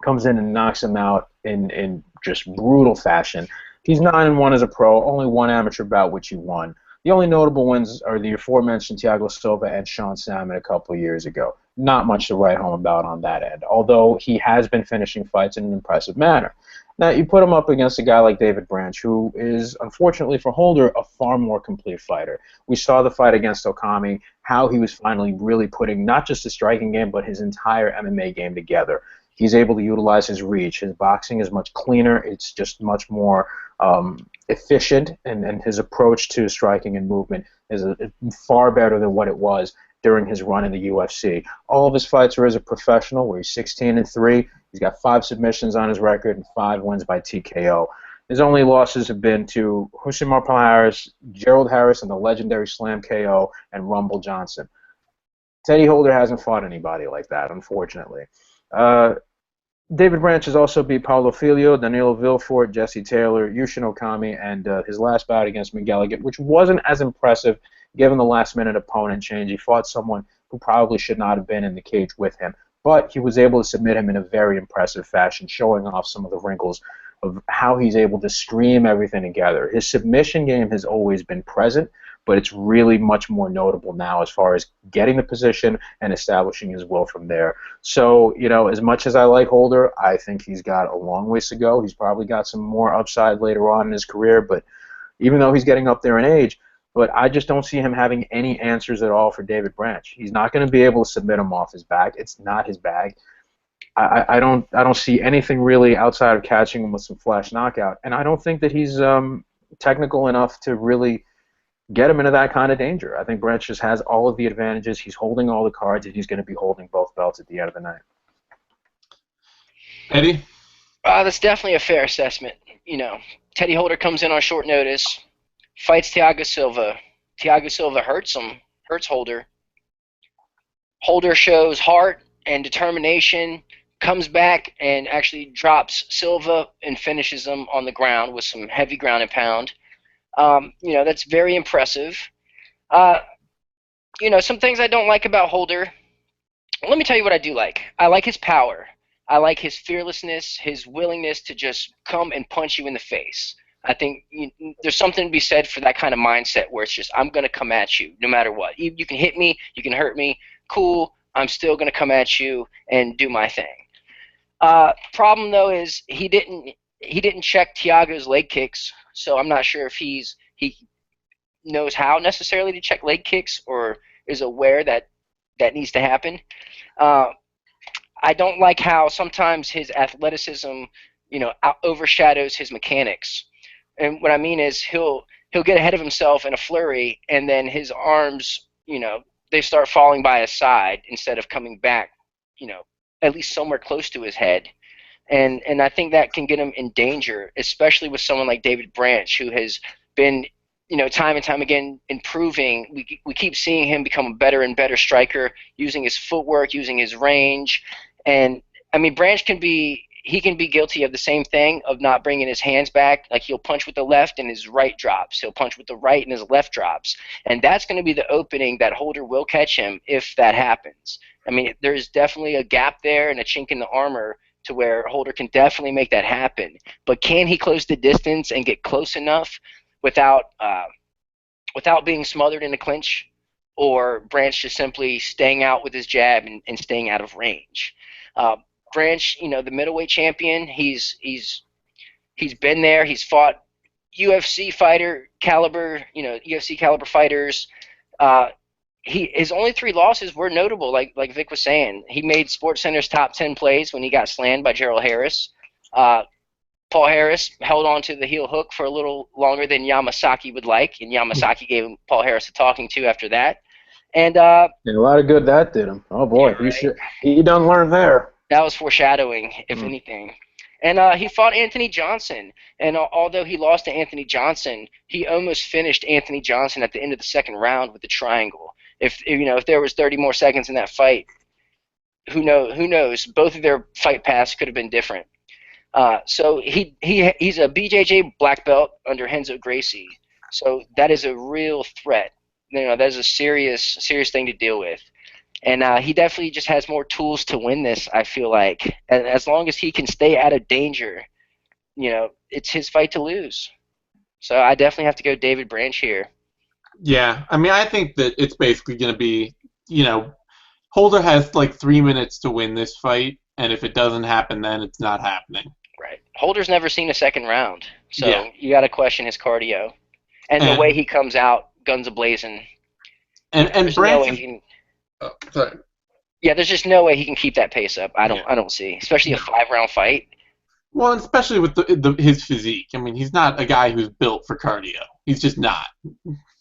Comes in and knocks him out in just brutal fashion. He's 9-1 as a pro, only one amateur bout which he won. The only notable wins are the aforementioned Thiago Silva and Sean Salmon a couple of years ago. Not much to write home about on that end, although he has been finishing fights in an impressive manner. Now, you put him up against a guy like David Branch, who is, unfortunately for Holder, a far more complete fighter. We saw the fight against Okami, how he was finally really putting not just his striking game, but his entire MMA game together. He's able to utilize his reach. His boxing is much cleaner. It's just much more efficient, and his approach to striking and movement is far better than what it was during his run in the UFC. All of his fights are as a professional, where he's 16-3. He's got 5 submissions on his record and 5 wins by TKO. His only losses have been to Husimar Palhares, Gerald Harris, and the legendary Slam KO, and Rumble Johnson. Teddy Holder hasn't fought anybody like that, unfortunately. David Branch has also beat Paulo Filho, Danilo Vilfort, Jesse Taylor, Yushin Okami, and his last bout against Miguel Leggett, which wasn't as impressive gave him the last-minute opponent change. He fought someone who probably should not have been in the cage with him. But he was able to submit him in a very impressive fashion, showing off some of the wrinkles of how he's able to stream everything together. His submission game has always been present, but it's really much more notable now as far as getting the position and establishing his will from there. So, as much as I like Holder, I think he's got a long ways to go. He's probably got some more upside later on in his career, but even though he's getting up there in age, but I just don't see him having any answers at all for David Branch. He's not going to be able to submit him off his back. It's not his bag. I don't see anything really outside of catching him with some flash knockout, and I don't think that he's technical enough to really get him into that kind of danger. I think Branch just has all of the advantages. He's holding all the cards, and he's going to be holding both belts at the end of the night. Eddie? That's definitely a fair assessment. Teddy Holder comes in on short notice, fights Thiago Silva. Thiago Silva hurts Holder. Holder shows heart and determination, comes back and actually drops Silva and finishes him on the ground with some heavy ground and pound. That's very impressive. Some things I don't like about Holder. Let me tell you what I do like. I like his power. I like his fearlessness, his willingness to just come and punch you in the face. I think there's something to be said for that kind of mindset where it's just, I'm going to come at you no matter what. You can hit me, you can hurt me, cool, I'm still going to come at you and do my thing. Problem, though, is he didn't check Thiago's leg kicks, so I'm not sure if he knows how necessarily to check leg kicks or is aware that needs to happen. I don't like how sometimes his athleticism, overshadows his mechanics. And what I mean is he'll get ahead of himself in a flurry, and then his arms, they start falling by his side instead of coming back, at least somewhere close to his head. And I think that can get him in danger, especially with someone like David Branch, who has been, time and time again improving. We keep seeing him become a better and better striker, using his footwork, using his range. And, Branch can be guilty of the same thing, of not bringing his hands back. Like, he'll punch with the left and his right drops. He'll punch with the right and his left drops. And that's going to be the opening that Holder will catch him if that happens. There's definitely a gap there and a chink in the armor to where Holder can definitely make that happen. But can he close the distance and get close enough without being smothered in a clinch, or Branch just simply staying out with his jab and staying out of range? Branch, the middleweight champion, he's been there. He's fought UFC fighter caliber, UFC caliber fighters. His only 3 losses were notable, like Vic was saying. He made SportsCenter's top 10 plays when he got slammed by Gerald Harris. Paul Harris held on to the heel hook for a little longer than Yamasaki would like, and Yamasaki gave Paul Harris a talking to after that. And a lot of good that did him. Oh boy, yeah, right. He done learn there. That was foreshadowing, if anything. And he fought Anthony Johnson, and although he lost to Anthony Johnson, he almost finished Anthony Johnson at the end of the second round with the triangle. If there was 30 more seconds in that fight, who knows? Both of their fight paths could have been different. So he's a BJJ black belt under Renzo Gracie. So that is a real threat. That is a serious thing to deal with. And he definitely just has more tools to win this, I feel like. And as long as he can stay out of danger, it's his fight to lose. So I definitely have to go David Branch here. Yeah, I think that it's basically going to be, Holder has like 3 minutes to win this fight, and if it doesn't happen then, it's not happening. Right. Holder's never seen a second round, so yeah. You got to question his cardio. And the way he comes out, guns a-blazing. And Branch... sorry. Yeah, there's just no way he can keep that pace up. I don't see, especially a 5-round fight. Well, and especially with his physique. He's not a guy who's built for cardio. He's just not.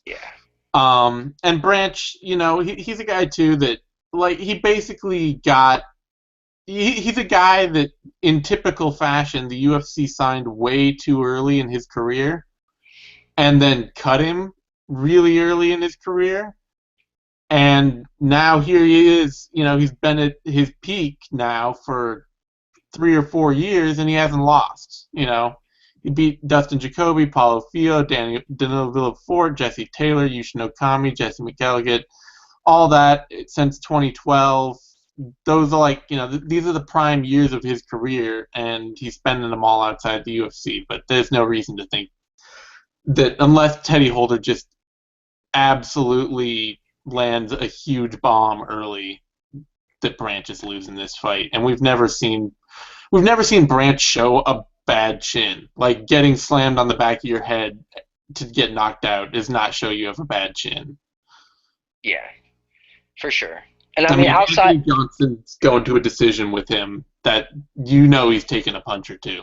Yeah. And Branch, he's a guy too that, like, he basically got. He's a guy that, in typical fashion, the UFC signed way too early in his career, and then cut him really early in his career. And now here he is, he's been at his peak now for 3 or 4 years, and he hasn't lost. He beat Dustin Jacoby, Paulo Fio, Danilo Villafort, Jesse Taylor, Yushin Okami, Jesse McElligott, all that since 2012. Those are like, these are the prime years of his career, and he's spending them all outside the UFC. But there's no reason to think that unless Teddy Holder just absolutely lands a huge bomb early, that Branch is losing this fight. And we've never seen Branch show a bad chin. Like, getting slammed on the back of your head to get knocked out does not show you have a bad chin. Yeah, for sure. And I mean, outside Anthony Johnson's going to a decision with him that he's taking a punch or two.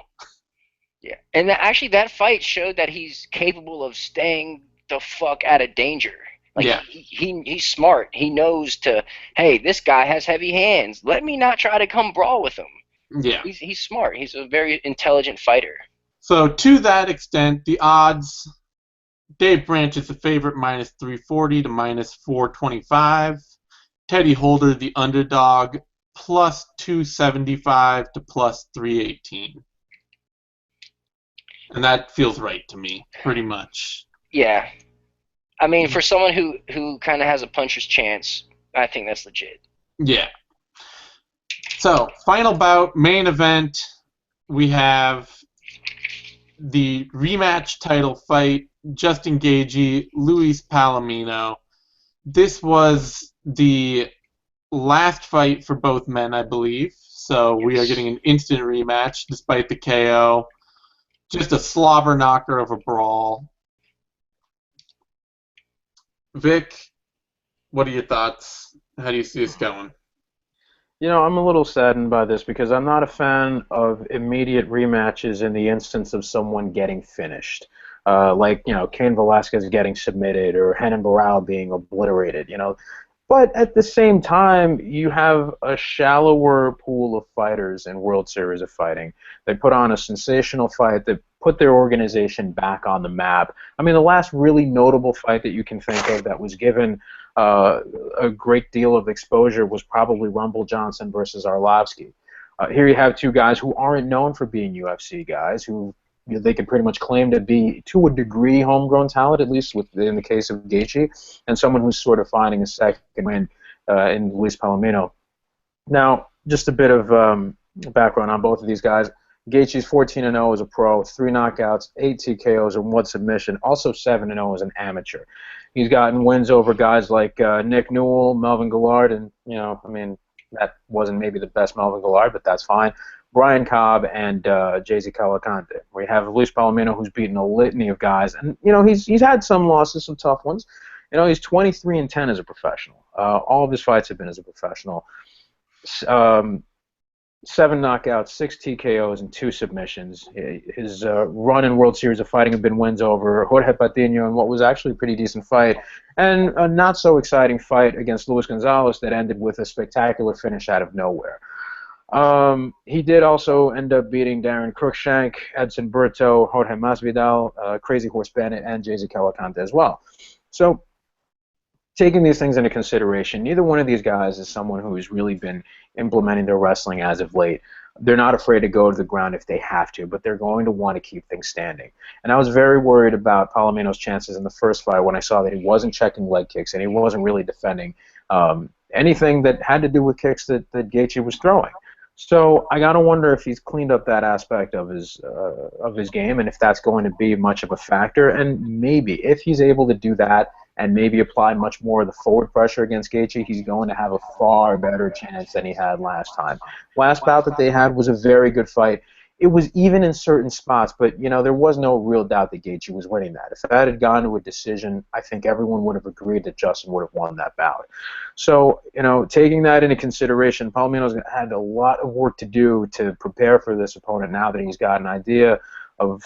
Yeah, and actually that fight showed that he's capable of staying the fuck out of danger. Like, yeah. He's smart. He knows hey, this guy has heavy hands. Let me not try to come brawl with him. Yeah. He's smart. He's a very intelligent fighter. So to that extent, the odds, Dave Branch is the favorite -340 to -425. Teddy Holder, the underdog, +275 to +318. And that feels right to me, pretty much. Yeah. I mean, for someone who kind of has a puncher's chance, I think that's legit. Yeah. So, final bout, main event, we have the rematch title fight, Justin Gaethje, Luis Palomino. This was the last fight for both men, I believe. So we are getting an instant rematch despite the KO. Just a slobber knocker of a brawl. Vic, what are your thoughts? How do you see this going? I'm a little saddened by this because I'm not a fan of immediate rematches in the instance of someone getting finished. Like, Cain Velasquez getting submitted or Renan Barão being obliterated, But at the same time, you have a shallower pool of fighters in World Series of Fighting. They put on a sensational fight that put their organization back on the map. I mean, the last really notable fight that you can think of that was given a great deal of exposure was probably Rumble Johnson versus Arlovsky. Here you have two guys who aren't known for being UFC guys, who they can pretty much claim to be, to a degree, homegrown talent, at least in the case of Gaethje, and someone who's sort of finding a second win in Luis Palomino. Now, just a bit of background on both of these guys. Gaethje's 14-0 as a pro, 3 knockouts, 8 TKOs, and 1 submission, also 7-0 as an amateur. He's gotten wins over guys like Nick Newell, Melvin Guillard, and, that wasn't maybe the best Melvin Guillard, but that's fine. Brian Cobb and Jay-Z Calicante. We have Luis Palomino, who's beaten a litany of guys, and he's had some losses, some tough ones. He's 23-10 as a professional. All of his fights have been as a professional. 7 knockouts, 6 TKOs, and 2 submissions. His run in World Series of Fighting have been wins over Jorge Patiño in what was actually a pretty decent fight, and a not-so-exciting fight against Luis Gonzalez that ended with a spectacular finish out of nowhere. He did also end up beating Darren Cruikshank, Edson Berto, Jorge Masvidal, Crazy Horse Bennett, and Jay-Z Calicante as well. So, taking these things into consideration, neither one of these guys is someone who has really been implementing their wrestling as of late. They're not afraid to go to the ground if they have to, but they're going to want to keep things standing. And I was very worried about Palomino's chances in the first fight when I saw that he wasn't checking leg kicks and he wasn't really defending anything that had to do with kicks that Gaethje was throwing. So I gotta wonder if he's cleaned up that aspect of his game, and if that's going to be much of a factor. And maybe if he's able to do that and maybe apply much more of the forward pressure against Gaethje, he's going to have a far better chance than he had last time. Last bout that they had was a very good fight. It was even in certain spots, but there was no real doubt that Gaethje was winning that. If that had gone to a decision, I think everyone would have agreed that Justin would have won that bout. So, taking that into consideration, Palomino's had a lot of work to do to prepare for this opponent now that he's got an idea of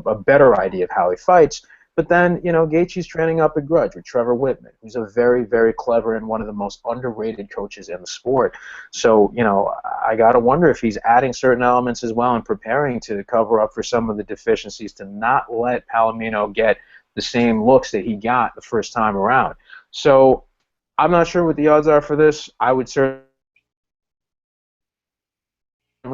a better idea of how he fights. But then, Gaethje's training up a grudge with Trevor Whitman, who's a very, very clever and one of the most underrated coaches in the sport. So, I got to wonder if he's adding certain elements as well and preparing to cover up for some of the deficiencies to not let Palomino get the same looks that he got the first time around. So, I'm not sure what the odds are for this. I would certainly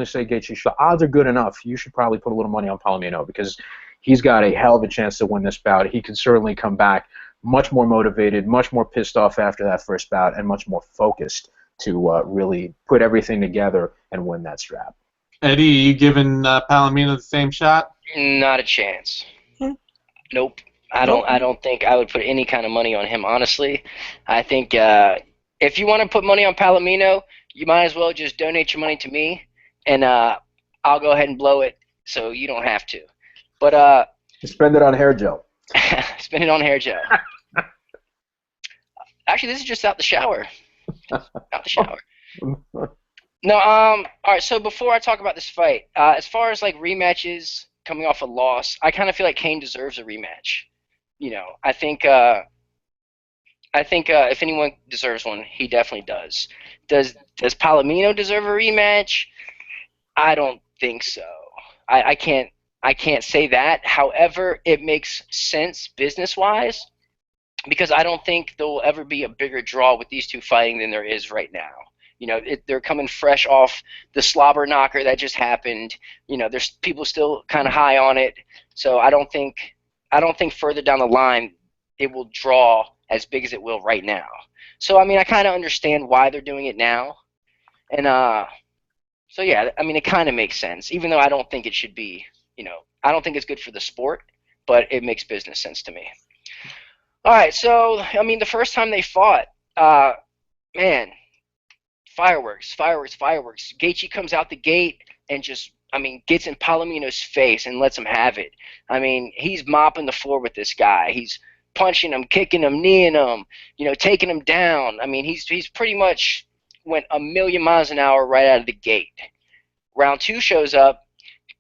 say Gaethje. The odds are good enough. You should probably put a little money on Palomino because he's got a hell of a chance to win this bout. He can certainly come back much more motivated, much more pissed off after that first bout, and much more focused to really put everything together and win that strap. Eddie, you giving Palomino the same shot? Not a chance. Nope. I Nope. don't think I would put any kind of money on him, honestly. I think if you want to put money on Palomino, you might as well just donate your money to me, and I'll go ahead and blow it so you don't have to. But spend it on hair gel. spend it on hair gel. Actually, this is just out the shower. Out the shower. No, all right, so before I talk about this fight, as far as like rematches coming off a loss, I kind of feel like Kane deserves a rematch. You know, I think if anyone deserves one, he definitely does. Does Palomino deserve a rematch? I don't think so. I can't say that. However, it makes sense business-wise because I don't think there will ever be a bigger draw with these two fighting than there is right now. You know, they're coming fresh off the slobber knocker that just happened. You know, there's people still kind of high on it. So I don't think further down the line it will draw as big as it will right now. So I mean, I kind of understand why they're doing it now, and so yeah, I mean, it kind of makes sense. Even though I don't think it should be, you know, I don't think it's good for the sport, but it makes business sense to me. All right, so I mean, the first time they fought, man. Fireworks. Gaethje comes out the gate and just, I mean, gets in Palomino's face and lets him have it. I mean, he's mopping the floor with this guy. He's punching him, kicking him, kneeing him, you know, taking him down. I mean, he's pretty much went a million miles an hour right out of the gate. Round 2 shows up.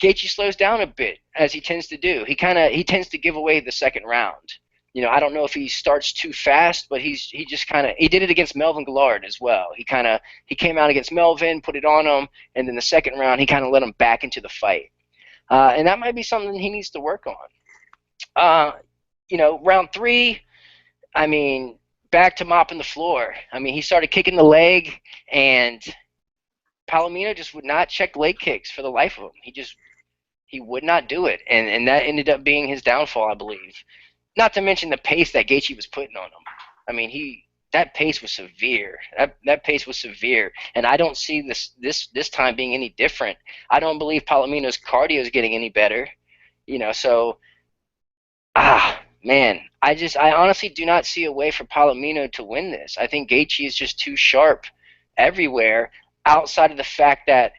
Gaethje slows down a bit, as he tends to do. He tends to give away the second round. You know, I don't know if he starts too fast, but he did it against Melvin Guillard as well. He came out against Melvin, put it on him, and then the second round he kind of let him back into the fight. And that might be something he needs to work on. You know, round 3, I mean, back to mopping the floor. I mean, he started kicking the leg, and Palomino just would not check leg kicks for the life of him. He would not do it, and that ended up being his downfall, I believe. Not to mention the pace that Gaethje was putting on him. I mean, that pace was severe. That pace was severe, and I don't see this time being any different. I don't believe Palomino's cardio is getting any better. You know, so man, I honestly do not see a way for Palomino to win this. I think Gaethje is just too sharp everywhere. Outside of the fact that,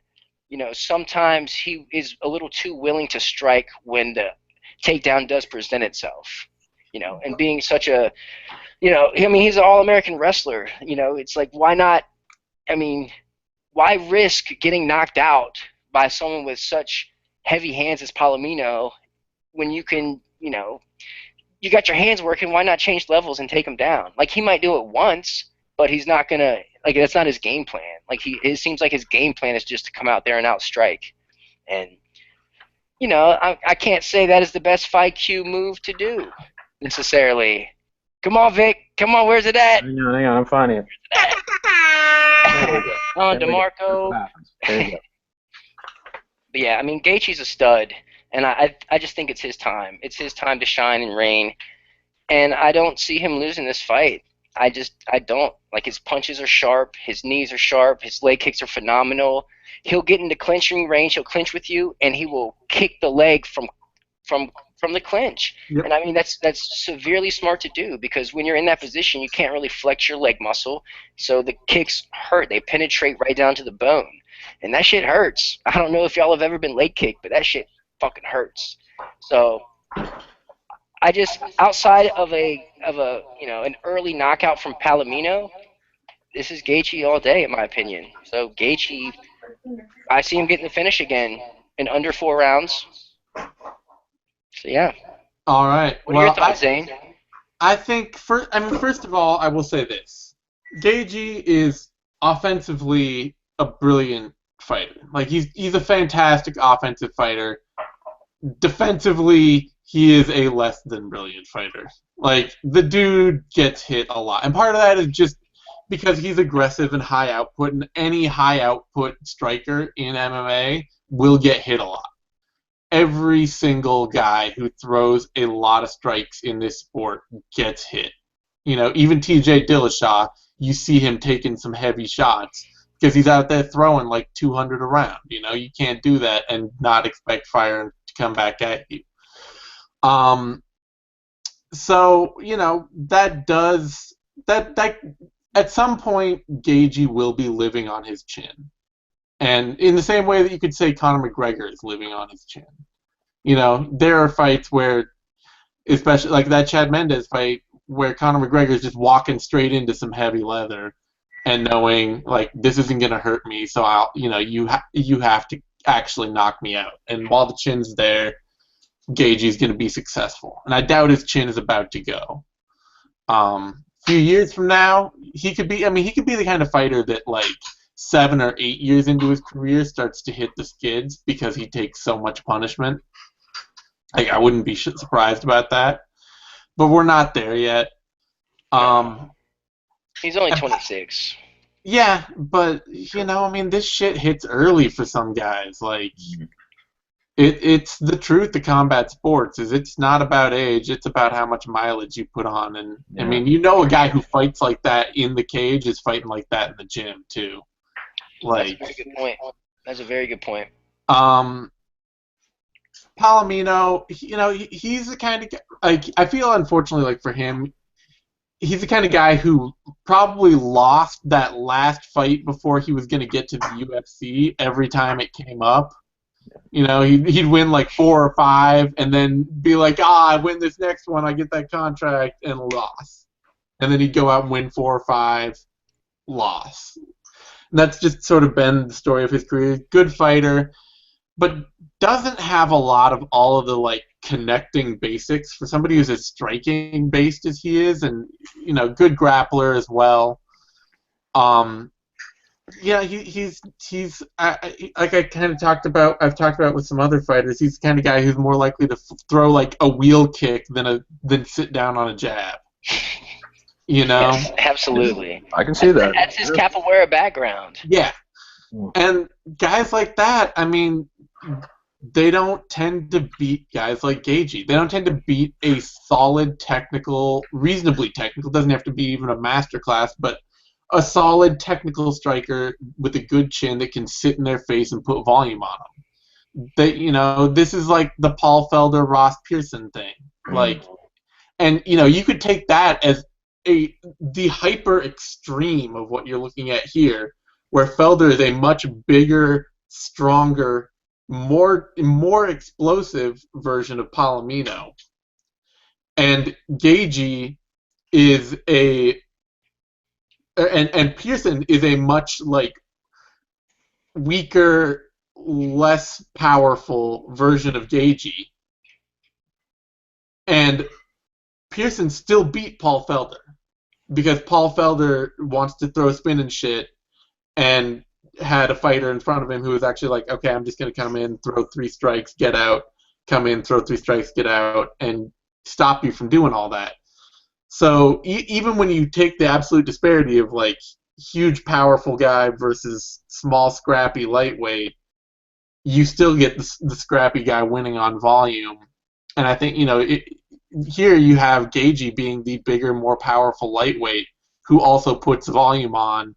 you know, sometimes he is a little too willing to strike when the takedown does present itself. You know, and being such a, you know, I mean, he's an all-American wrestler. You know, it's like, why not? I mean, why risk getting knocked out by someone with such heavy hands as Palomino when you can, you know, you got your hands working, why not change levels and take him down? Like, he might do it once, but he's not going to, like, that's not his game plan. Like, it seems like his game plan is just to come out there and outstrike. And, you know, I can't say that is the best fight Q move to do. Necessarily. Come on, Vic. Come on, where's it at? Hang on, I'm finding it. Oh, DeMarco. There you go. But yeah, I mean, Gaethje's a stud, and I just think it's his time. It's his time to shine and reign, and I don't see him losing this fight. I don't. Like, his punches are sharp, his knees are sharp, his leg kicks are phenomenal. He'll get into clinching range, he'll clinch with you, and he will kick the leg from the clinch. Yep. And I mean, that's severely smart to do, because when you're in that position, you can't really flex your leg muscle, so the kicks hurt. They penetrate right down to the bone, and that shit hurts. I don't know if y'all have ever been leg kicked, but that shit fucking hurts. So I just, outside of a you know, an early knockout from Palomino, this is Gaethje all day, in my opinion. So Gaethje, I see him getting the finish again in under 4 rounds. So yeah. All right. What are your thoughts, Zane? I think first of all, I will say this: Gaethje is offensively a brilliant fighter. Like, he's a fantastic offensive fighter. Defensively, he is a less than brilliant fighter. Like, the dude gets hit a lot, and part of that is just because he's aggressive and high output, and any high output striker in MMA will get hit a lot. Every single guy who throws a lot of strikes in this sport gets hit. Even TJ Dillashaw, you see him taking some heavy shots because he's out there throwing like 200 around. You can't do that and not expect fire to come back at you. So that at some point Gaethje will be living on his chin, and in the same way that you could say Conor McGregor is living on his chin. There are fights where, especially like that Chad Mendes fight, where Conor McGregor is just walking straight into some heavy leather, and knowing like this isn't gonna hurt me, so you have to actually knock me out. And while the chin's there, Gaethje's gonna be successful, and I doubt his chin is about to go. A few years from now, he could be. I mean, he could be the kind of fighter that like 7 or 8 years into his career starts to hit the skids because he takes so much punishment. Like, I wouldn't be surprised about that, but we're not there yet. He's only 26. Yeah, but I mean, this shit hits early for some guys. Like, it's the truth. The combat sports is it's not about age; it's about how much mileage you put on. And I mean, a guy who fights like that in the cage is fighting like that in the gym too. Like, that's a very good point. That's a very good point. Palomino, he's the kind of guy, like, I feel unfortunately like for him, he's the kind of guy who probably lost that last fight before he was going to get to the UFC every time it came up. He'd win like 4 or 5 and then be like, I win this next one, I get that contract, and loss. And then he'd go out and win 4 or 5, loss. And that's just sort of been the story of his career. Good fighter, but doesn't have a lot of all of the like connecting basics for somebody who's as striking based as he is, and good grappler as well. He's like I kind of talked about. I've talked about with some other fighters. He's the kind of guy who's more likely to throw like a wheel kick than sit down on a jab. Yes, absolutely. I can see that. That's his capoeira background. Yeah. And guys like that, I mean, they don't tend to beat guys like Gaethje. They don't tend to beat a solid technical, reasonably technical, doesn't have to be even a master class, but a solid technical striker with a good chin that can sit in their face and put volume on them. This is like the Paul Felder, Ross Pearson thing. Like, and you could take that as the hyper extreme of what you're looking at here, where Felder is a much bigger, stronger, more explosive version of Palomino, and Gaethje is and Pearson is a much like weaker, less powerful version of Gaethje, and Pearson still beat Paul Felder because Paul Felder wants to throw spin and shit, and had a fighter in front of him who was actually like, okay, I'm just going to come in, throw 3 strikes, get out, come in, throw 3 strikes, get out, and stop you from doing all that. So even when you take the absolute disparity of like huge, powerful guy versus small, scrappy, lightweight, you still get the scrappy guy winning on volume. And I think, here you have Gaethje being the bigger, more powerful lightweight who also puts volume on,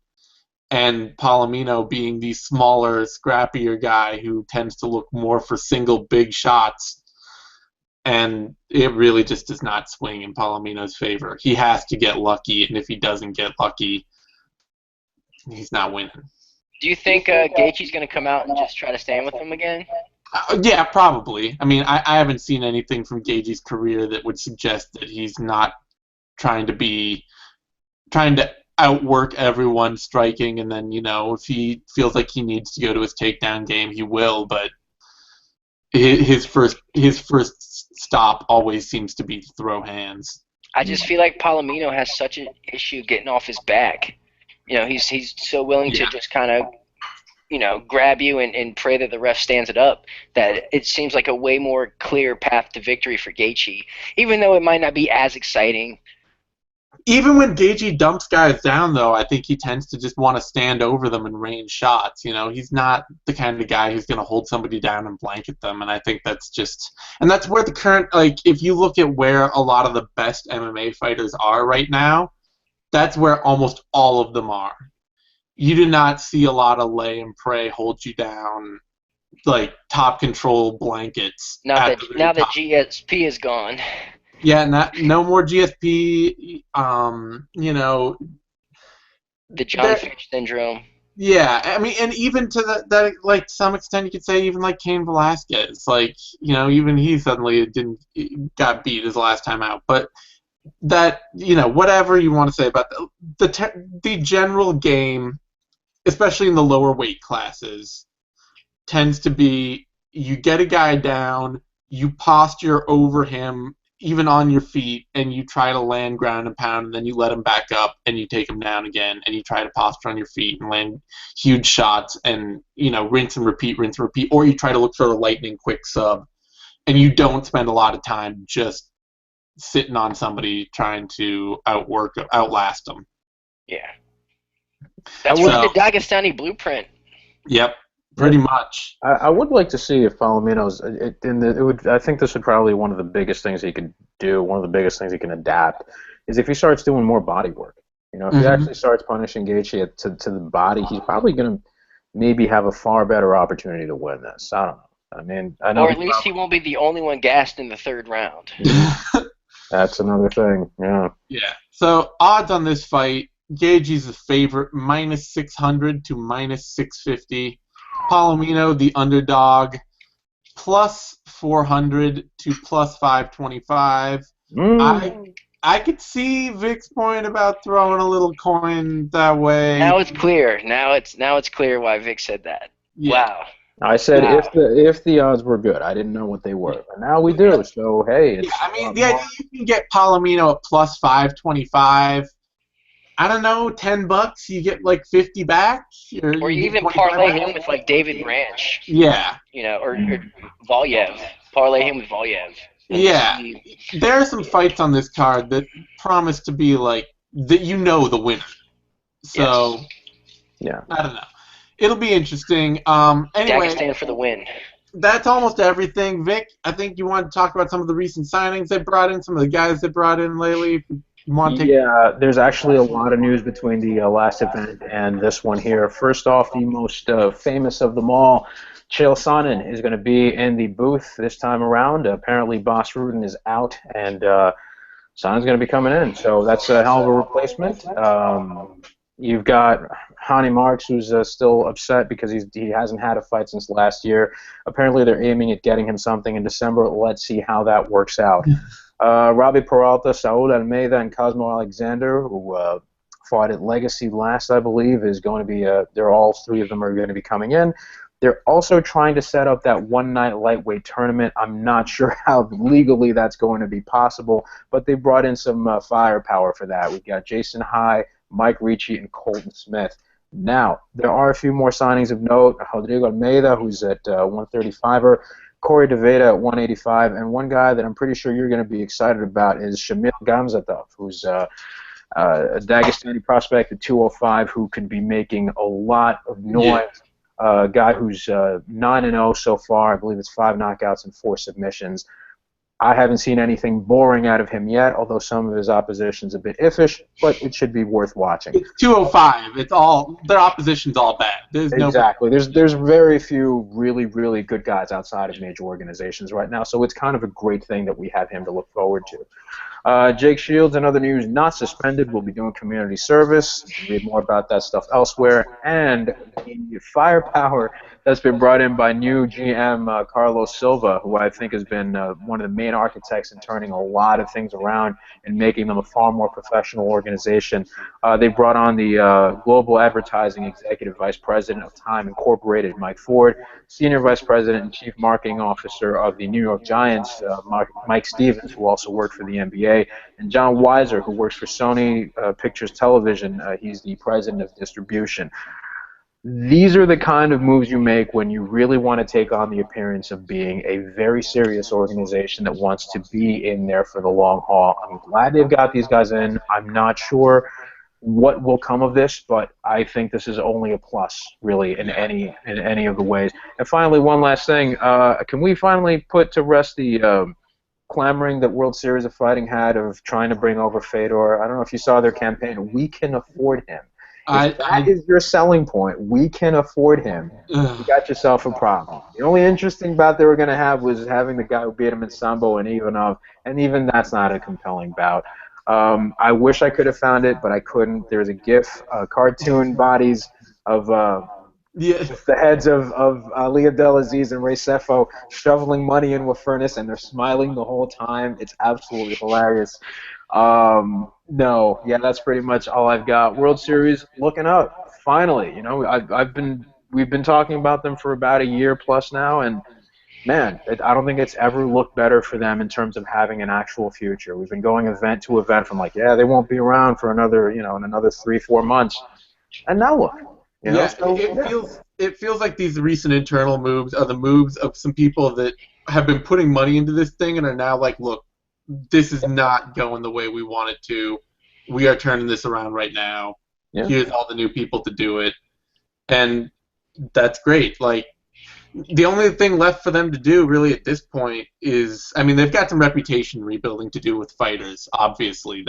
and Palomino being the smaller, scrappier guy who tends to look more for single big shots. And it really just does not swing in Palomino's favor. He has to get lucky, and if he doesn't get lucky, he's not winning. Do you think Gaethje's going to come out and just try to stand with him again? Yeah, probably. I mean, I haven't seen anything from Gaethje's career that would suggest that he's not trying to outwork everyone striking, and then, if he feels like he needs to go to his takedown game, he will, but his first stop always seems to be to throw hands. I just feel like Palomino has such an issue getting off his back. He's so willing to just kind of grab you and pray that the ref stands it up, that it seems like a way more clear path to victory for Gaethje, even though it might not be as exciting. even when Gaethje dumps guys down, though, I think he tends to just want to stand over them and range shots. You know, he's not the kind of guy who's going to hold somebody down and blanket them. And I think that's just, and that's where the current, like, if you look at where a lot of the best MMA fighters are right now, that's where almost all of them are. You do not see a lot of lay and pray, hold you down, like top control blankets. Now that GSP is gone. Yeah, no more GSP. You know, the John Fitch syndrome. Yeah, I mean, and even to that, like, to some extent, you could say even like Cain Velasquez, like, you know, even he suddenly got beat his last time out. But that, you know, whatever you want to say about the general game, especially in the lower weight classes, tends to be you get a guy down, you posture over him, even on your feet, and you try to land ground and pound, and then you let him back up, and you take him down again, and you try to posture on your feet and land huge shots, and, you know, rinse and repeat, or you try to look for a lightning quick sub, and you don't spend a lot of time just sitting on somebody trying to outlast them. Yeah. That's what the Dagestani blueprint. Yep. Pretty much. I would like to see if Palomino's I think this would probably be one of the biggest things he could do, one of the biggest things he can adapt, is if he starts doing more body work. You know, if he actually starts punishing Gaethje to the body, he's probably going to maybe have a far better opportunity to win this. I don't know. I mean, I know. Or at least he won't be the only one gassed in the third round. That's another thing. Yeah. Yeah. So odds on this fight: Gaethje's the favorite, -600 to -650. Palomino, the underdog, +400 to +525. I could see Vic's point about throwing a little coin that way. Now it's clear. Now it's clear why Vic said that. Yeah. Wow. I said if the odds were good. I didn't know what they were, but now we do. So hey, it's, I mean, the idea you can get Palomino at +525. I don't know, $10, you get like 50 back, or you even parlay him with like David Branch. Yeah. You know, or Volyev. Parlay him with Volyev. Yeah. There are some fights on this card that promise to be like that. You know the winner. So yeah, I don't know. It'll be interesting. Anyway, Dagestan for the win. That's almost everything. Vic, I think you want to talk about some of the recent signings they brought in, some of the guys they brought in lately. Yeah, there's actually a lot of news between the last event and this one here. First off, the most famous of them all, Chael Sonnen, is going to be in the booth this time around. Apparently, Bas Rutten is out, and Sonnen's going to be coming in. So that's a hell of a replacement. You've got Hani Marks, who's still upset because he hasn't had a fight since last year. Apparently, they're aiming at getting him something in December. Let's see how that works out. Robbie Peralta, Saul Almeida, and Cosmo Alexander, who fought at Legacy last, I believe, is going to be. They're all three of them are going to be coming in. They're also trying to set up that one-night lightweight tournament. I'm not sure how legally that's going to be possible, but they brought in some firepower for that. We've got Jason High, Mike Ricci, and Colton Smith. Now, there are a few more signings of note. Rodrigo Almeida, who's at 135er. Corey DeVeda at 185, and one guy that I'm pretty sure you're going to be excited about is Shamil Gamzatov, who's a Dagestani prospect at 205 who could be making a lot of noise. A guy who's 9-0 so far. I believe it's 5 knockouts and 4 submissions. I haven't seen anything boring out of him yet, although some of his opposition's a bit iffish, but it should be worth watching. It's 205. It's all their opposition's all bad. Exactly. There's very few really, really good guys outside of major organizations right now, so it's kind of a great thing that we have him to look forward to. Jake Shields, in other news, not suspended, will be doing community service. You can read more about that stuff elsewhere. And the firepower that's been brought in by new GM Carlos Silva, who I think has been one of the main architects in turning a lot of things around and making them a far more professional organization. They brought on the Global Advertising Executive Vice President of Time Incorporated, Mike Ford, Senior Vice President and Chief Marketing Officer of the New York Giants, Mike Stevens, who also worked for the NBA, and John Weiser, who works for Sony Pictures Television. He's the President of Distribution. these are the kind of moves you make when you really want to take on the appearance of being a very serious organization that wants to be in there for the long haul. I'm glad they've got these guys in. I'm not sure what will come of this, but I think this is only a plus, really, in any of the ways. And finally, one last thing: can we finally put to rest the clamoring that World Series of Fighting had of trying to bring over Fedor? I don't know if you saw their campaign. We can afford him. If that is your selling point, we can afford him. You got yourself a problem. The only interesting bout they were going to have was having the guy who beat him in Sambo and Ivanov, and even that's not a compelling bout. I wish I could have found it, but I couldn't. There's a GIF, cartoon bodies of the heads of Ali Abdelaziz and Ray Sefo shoveling money into a furnace, and they're smiling the whole time. It's absolutely hilarious. No, yeah, that's pretty much all I've got. World Series looking up. Finally, you know, we've been talking about them for about a year plus now, and man, I don't think it's ever looked better for them in terms of having an actual future. We've been going event to event from like, yeah, they won't be around for another, in another 3-4 months, and now look. It feels like these recent internal moves are the moves of some people that have been putting money into this thing and are now like, look, this is not going the way we want it to. We are turning this around right now. Yeah. Here's all the new people to do it. And that's great. Like, the only thing left for them to do really at this point is, I mean, they've got some reputation rebuilding to do with fighters, obviously.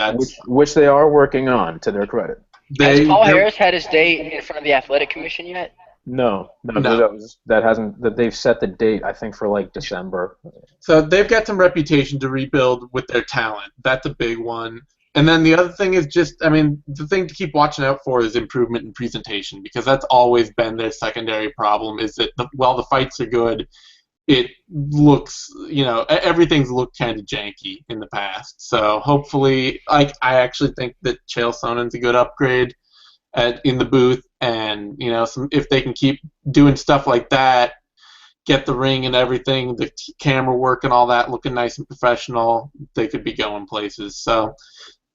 Which they are working on, to their credit. Has Paul Harris had his date in front of the athletic commission yet? No. That they've set the date, I think, for like December. So they've got some reputation to rebuild with their talent. That's a big one. And then the other thing is just, I mean, the thing to keep watching out for is improvement in presentation, because that's always been their secondary problem, is that while the fights are good, it looks, everything's looked kind of janky in the past. So hopefully, I actually think that Chael Sonnen's a good upgrade in the booth, and if they can keep doing stuff like that, get the ring and everything, the camera work and all that looking nice and professional, they could be going places. So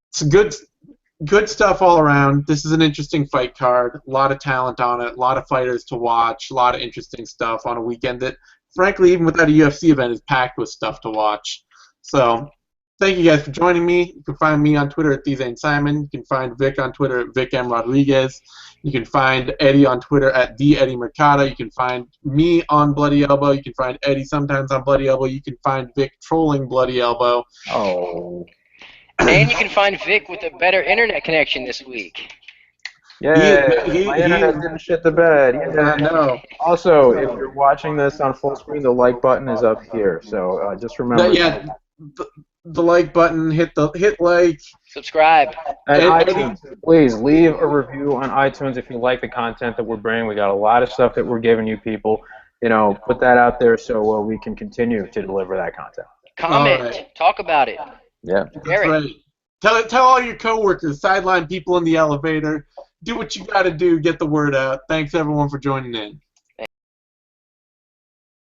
it's good stuff all around. This is an interesting fight card, a lot of talent on it, a lot of fighters to watch, a lot of interesting stuff on a weekend that, frankly, even without a UFC event, is packed with stuff to watch. So thank you guys for joining me. You can find me on Twitter at TheZaneSimon. You can find Vic on Twitter at VicMRodriguez. You can find Eddie on Twitter at TheEddieMercado. You can find me on Bloody Elbow. You can find Eddie sometimes on Bloody Elbow. You can find Vic trolling Bloody Elbow. Oh. And you can find Vic with a better internet connection this week. Yeah, my internet didn't shit the bed. Yeah, no. Also, if you're watching this on full screen, the like button is up here. So just remember. The like button. Hit like. Subscribe. And iTunes, please leave a review on iTunes if you like the content that we're bringing. We got a lot of stuff that we're giving you people. Put that out there so we can continue to deliver that content. Comment. Right. Talk about it. Yeah. That's right. Tell all your coworkers, sideline people in the elevator. Do what you got to do. Get the word out. Thanks, everyone, for joining in.